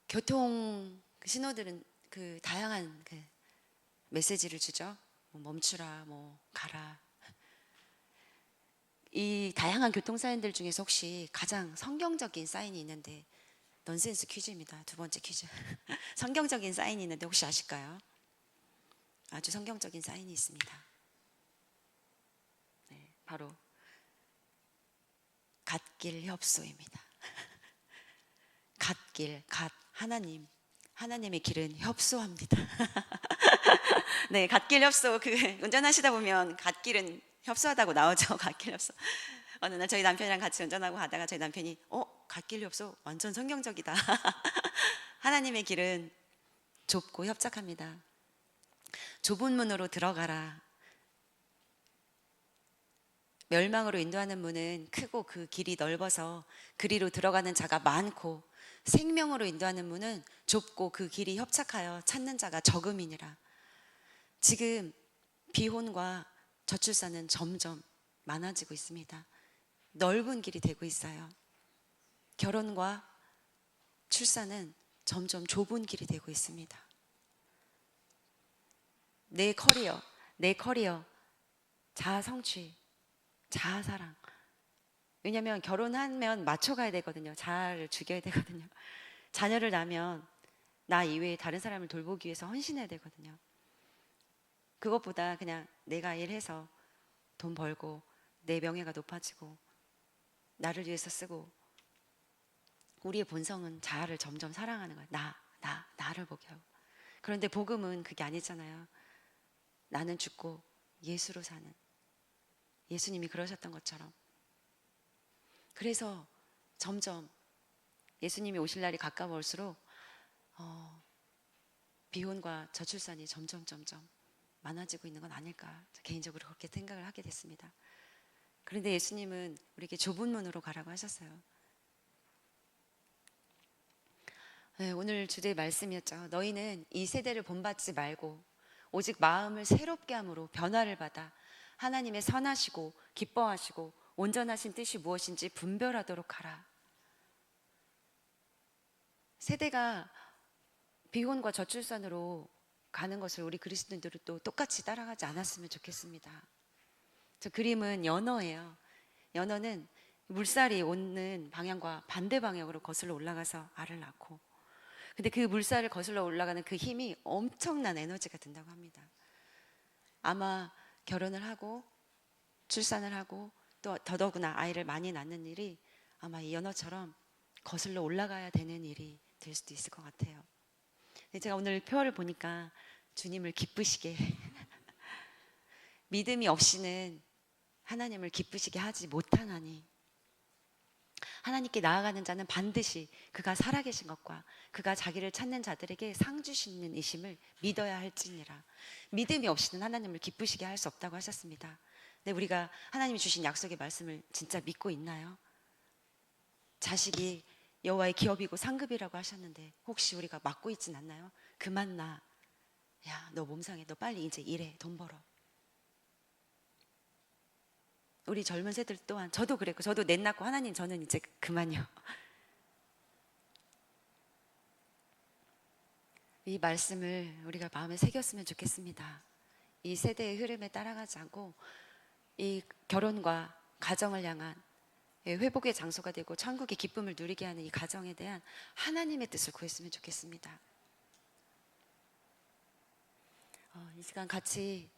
교통 신호들은 그 다양한 그 메시지를 주죠. 멈추라, 가라. 이 다양한 교통 사인들 중에서 혹시 가장 성경적인 사인이 있는데, 넌센스 퀴즈입니다. 2번째 퀴즈. 성경적인 사인이 있는데 혹시 아실까요? 아주 성경적인 사인이 있습니다. 네, 바로 갓길 협소입니다. 갓길, 하나님의 길은 협소합니다. 네, 갓길 협소. 운전하시다 보면 갓길은 협소하다고 나오죠. 갓길 협소. 어느 날 저희 남편이랑 같이 운전하고 가다가 저희 남편이 갓길 협소 완전 성경적이다. 하나님의 길은 좁고 협착합니다. 좁은 문으로 들어가라. 멸망으로 인도하는 문은 크고 그 길이 넓어서 그리로 들어가는 자가 많고, 생명으로 인도하는 문은 좁고 그 길이 협착하여 찾는 자가 적음이니라. 지금 비혼과 저출산은 점점 많아지고 있습니다. 넓은 길이 되고 있어요. 결혼과 출산은 점점 좁은 길이 되고 있습니다. 내 커리어, 자아 성취, 자아 사랑. 왜냐하면 결혼하면 맞춰가야 되거든요. 자아를 죽여야 되거든요. 자녀를 낳으면 나 이외에 다른 사람을 돌보기 위해서 헌신해야 되거든요. 그것보다 그냥 내가 일해서 돈 벌고 내 명예가 높아지고 나를 위해서 쓰고, 우리의 본성은 자아를 점점 사랑하는 거야. 나를 보게 하고. 그런데 복음은 그게 아니잖아요. 나는 죽고 예수로 사는, 예수님이 그러셨던 것처럼. 그래서 점점 예수님이 오실 날이 가까워올수록 비혼과 저출산이 점점 많아지고 있는 건 아닐까, 개인적으로 그렇게 생각을 하게 됐습니다. 그런데 예수님은 우리에게 좁은 문으로 가라고 하셨어요. 네, 오늘 주제의 말씀이었죠. 너희는 이 세대를 본받지 말고 오직 마음을 새롭게 함으로 변화를 받아 하나님의 선하시고 기뻐하시고 온전하신 뜻이 무엇인지 분별하도록 하라. 세대가 비혼과 저출산으로 가는 것을 우리 그리스도인들은 또 똑같이 따라가지 않았으면 좋겠습니다. 저 그림은 연어예요. 연어는 물살이 오는 방향과 반대 방향으로 거슬러 올라가서 알을 낳고, 근데 그 물살을 거슬러 올라가는 그 힘이 엄청난 에너지가 든다고 합니다. 아마 결혼을 하고 출산을 하고 또 더더구나 아이를 많이 낳는 일이 아마 이 연어처럼 거슬러 올라가야 되는 일이 될 수도 있을 것 같아요. 제가 오늘 표어를 보니까 주님을 기쁘시게 믿음이 없이는 하나님을 기쁘시게 하지 못하나니, 하나님께 나아가는 자는 반드시 그가 살아계신 것과 그가 자기를 찾는 자들에게 상 주시는 이심을 믿어야 할지니라. 믿음이 없이는 하나님을 기쁘시게 할 수 없다고 하셨습니다. 근데 우리가 하나님이 주신 약속의 말씀을 진짜 믿고 있나요? 자식이 여호와의 기업이고 상급이라고 하셨는데 혹시 우리가 막고 있진 않나요? 그만 나, 야, 너 몸상해, 너 빨리 이제 일해, 돈 벌어. 우리 젊은 세들 또한, 저도 그랬고, 저도 넷 낳고 하나님 저는 이제 그만요. 이 말씀을 우리가 마음에 새겼으면 좋겠습니다. 이 세대의 흐름에 따라가지 않고 이 결혼과 가정을 향한 회복의 장소가 되고 천국의 기쁨을 누리게 하는 이 가정에 대한 하나님의 뜻을 구했으면 좋겠습니다. 이 시간 같이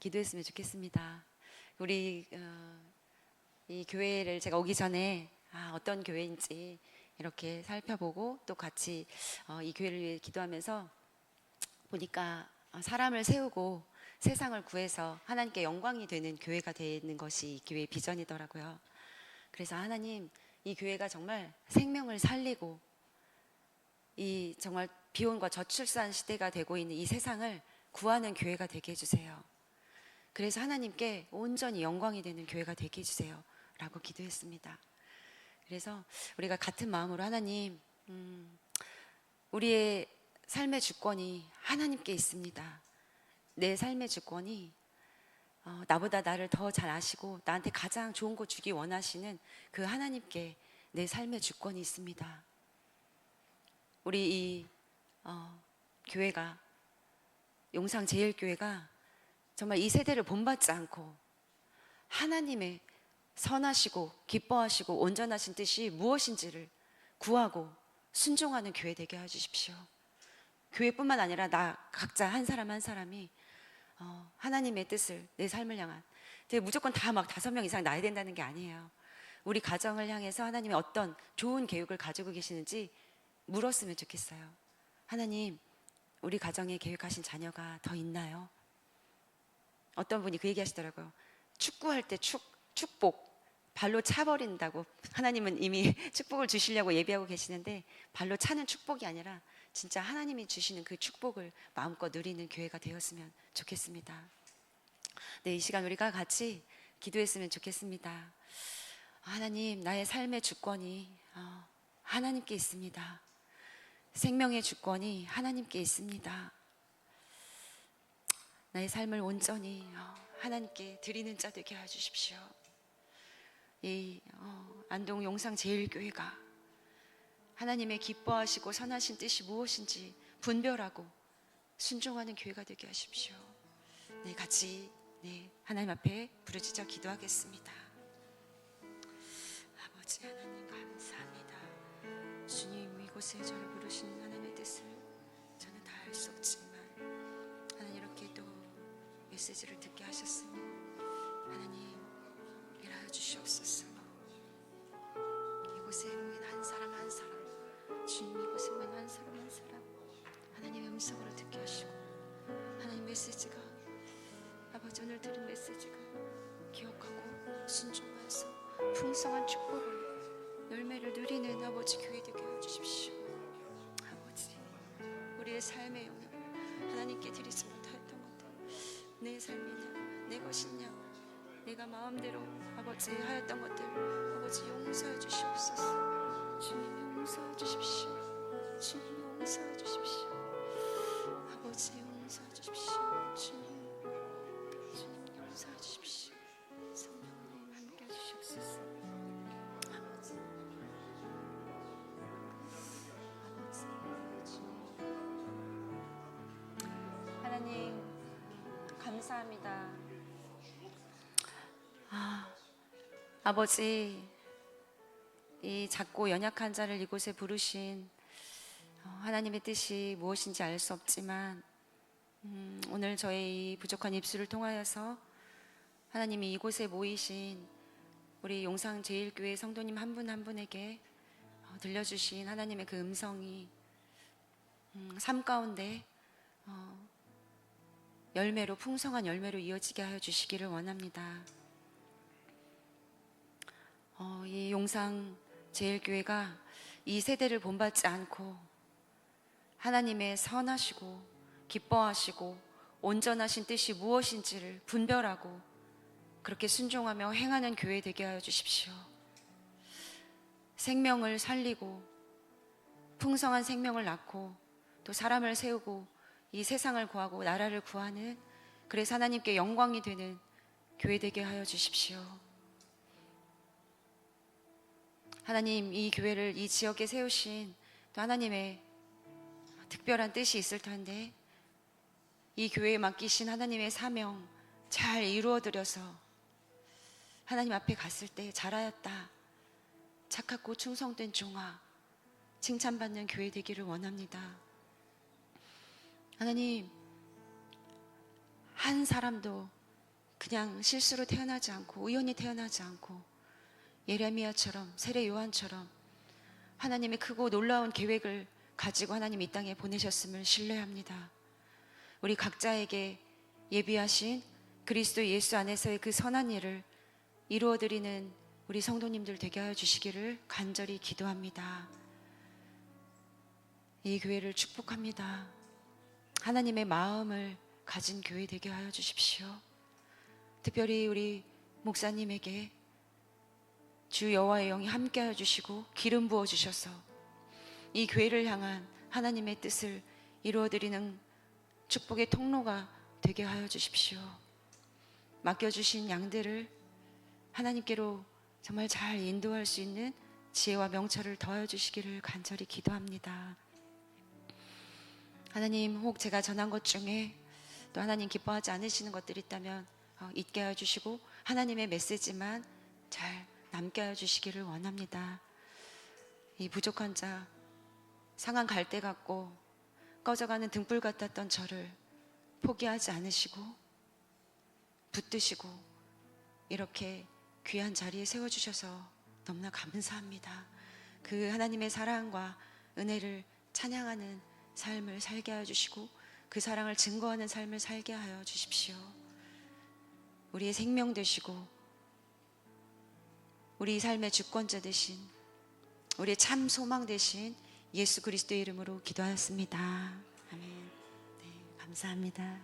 기도했으면 좋겠습니다. 우리 이 교회를 제가 오기 전에 어떤 교회인지 이렇게 살펴보고 또 같이 이 교회를 위해 기도하면서 보니까 사람을 세우고 세상을 구해서 하나님께 영광이 되는 교회가 되는 것이 이 교회의 비전이더라고요. 그래서 하나님, 이 교회가 정말 생명을 살리고 이 정말 비혼과 저출산 시대가 되고 있는 이 세상을 구하는 교회가 되게 해주세요. 그래서 하나님께 온전히 영광이 되는 교회가 되게 해주세요 라고 기도했습니다. 그래서 우리가 같은 마음으로 하나님, 우리의 삶의 주권이 하나님께 있습니다. 내 삶의 주권이 나보다 나를 더 잘 아시고 나한테 가장 좋은 거 주기 원하시는 그 하나님께 내 삶의 주권이 있습니다. 우리 이 교회가, 용상제일교회가 정말 이 세대를 본받지 않고 하나님의 선하시고 기뻐하시고 온전하신 뜻이 무엇인지를 구하고 순종하는 교회 되게 해주십시오. 교회뿐만 아니라 나 각자 한 사람 한 사람이 하나님의 뜻을, 내 삶을 향한, 무조건 다 막 5명 이상 낳아야 된다는 게 아니에요. 우리 가정을 향해서 하나님이 어떤 좋은 계획을 가지고 계시는지 물었으면 좋겠어요. 하나님, 우리 가정에 계획하신 자녀가 더 있나요? 어떤 분이 그 얘기 하시더라고요. 축구할 때 축복 발로 차버린다고, 하나님은 이미 축복을 주시려고 예비하고 계시는데 발로 차는 축복이 아니라 진짜 하나님이 주시는 그 축복을 마음껏 누리는 교회가 되었으면 좋겠습니다. 네, 이 시간 우리가 같이 기도했으면 좋겠습니다. 하나님, 나의 삶의 주권이 하나님께 있습니다. 생명의 주권이 하나님께 있습니다. 나의 삶을 온전히 하나님께 드리는 자 되게 해주십시오. 이 안동 용상제일교회가 하나님의 기뻐하시고 선하신 뜻이 무엇인지 분별하고 순종하는 교회가 되게 하십시오. 네, 같이 하나님 앞에 부르짖어 기도하겠습니다. 아버지 하나님 감사합니다. 이곳에 저를 부르신 하나님의 뜻을 저는 다 알 수 없지만 하나님 이렇게 또 메시지를 듣게 하셨으니 하나님 일하여 주시옵소서. 이곳에 모인 한 사람 한 사람, 주님 이곳에 모인 한 사람 한 사람 하나님의 음성으로 듣게 하시고, 하나님 메시지가, 아버지 오늘 들은 메시지가 기억하고 순종해서 풍성한 축복을, 열매를 누리는 아버지 교회 되게 해주십시오. 아버지, 우리의 삶의 영역을 하나님께 드리지 못하였던 것들, 내 삶이냐 내 것이냐 내가 마음대로 아버지 하였던 것들 아버지 용서해 주시옵소서. 주님 용서해 주십시오. 주님 용서해 주십시오. 아버지 용서해 주십시오. 주님 용서해 주십시오. 성령님 함께 해주시옵소서. 아버지 하나님 감사합니다. 아버지, 이 작고 연약한 자를 이곳에 부르신 하나님의 뜻이 무엇인지 알 수 없지만 오늘 저의 이 부족한 입술을 통하여서 하나님이 이곳에 모이신 우리 용상제일교회 성도님 한 분 한 분에게 들려주신 하나님의 그 음성이 삶 가운데 열매로, 풍성한 열매로 이어지게 하여 주시기를 원합니다. 이 용상제일교회가 이 세대를 본받지 않고 하나님의 선하시고 기뻐하시고 온전하신 뜻이 무엇인지를 분별하고 그렇게 순종하며 행하는 교회 되게 하여 주십시오. 생명을 살리고 풍성한 생명을 낳고 또 사람을 세우고 이 세상을 구하고 나라를 구하는, 그래서 하나님께 영광이 되는 교회 되게 하여 주십시오. 하나님, 이 교회를 이 지역에 세우신 또 하나님의 특별한 뜻이 있을 텐데 이 교회에 맡기신 하나님의 사명 잘 이루어드려서 하나님 앞에 갔을 때 잘하였다, 착하고 충성된 종아, 칭찬받는 교회 되기를 원합니다. 하나님, 한 사람도 그냥 실수로 태어나지 않고 우연히 태어나지 않고 예레미야처럼 세례 요한처럼 하나님의 크고 놀라운 계획을 가지고 하나님 이 땅에 보내셨음을 신뢰합니다. 우리 각자에게 예비하신 그리스도 예수 안에서의 그 선한 일을 이루어드리는 우리 성도님들 되게 하여 주시기를 간절히 기도합니다. 이 교회를 축복합니다. 하나님의 마음을 가진 교회 되게 하여 주십시오. 특별히 우리 목사님에게 주 여호와의 영이 함께하여 주시고 기름 부어 주셔서 이 교회를 향한 하나님의 뜻을 이루어드리는 축복의 통로가 되게 하여 주십시오. 맡겨주신 양들을 하나님께로 정말 잘 인도할 수 있는 지혜와 명철을 더하여 주시기를 간절히 기도합니다. 하나님, 혹 제가 전한 것 중에 또 하나님 기뻐하지 않으시는 것들이 있다면 잊게 하여 주시고 하나님의 메시지만 잘 남게 하여 주시기를 원합니다. 이 부족한 자, 상한 갈대 같고 꺼져가는 등불 같았던 저를 포기하지 않으시고 붙드시고 이렇게 귀한 자리에 세워주셔서 너무나 감사합니다. 그 하나님의 사랑과 은혜를 찬양하는 삶을 살게 하여 주시고 그 사랑을 증거하는 삶을 살게 하여 주십시오. 우리의 생명 되시고 우리 삶의 주권자 되신, 우리의 참 소망 되신 예수 그리스도의 이름으로 기도하였습니다. 아멘. 네, 감사합니다.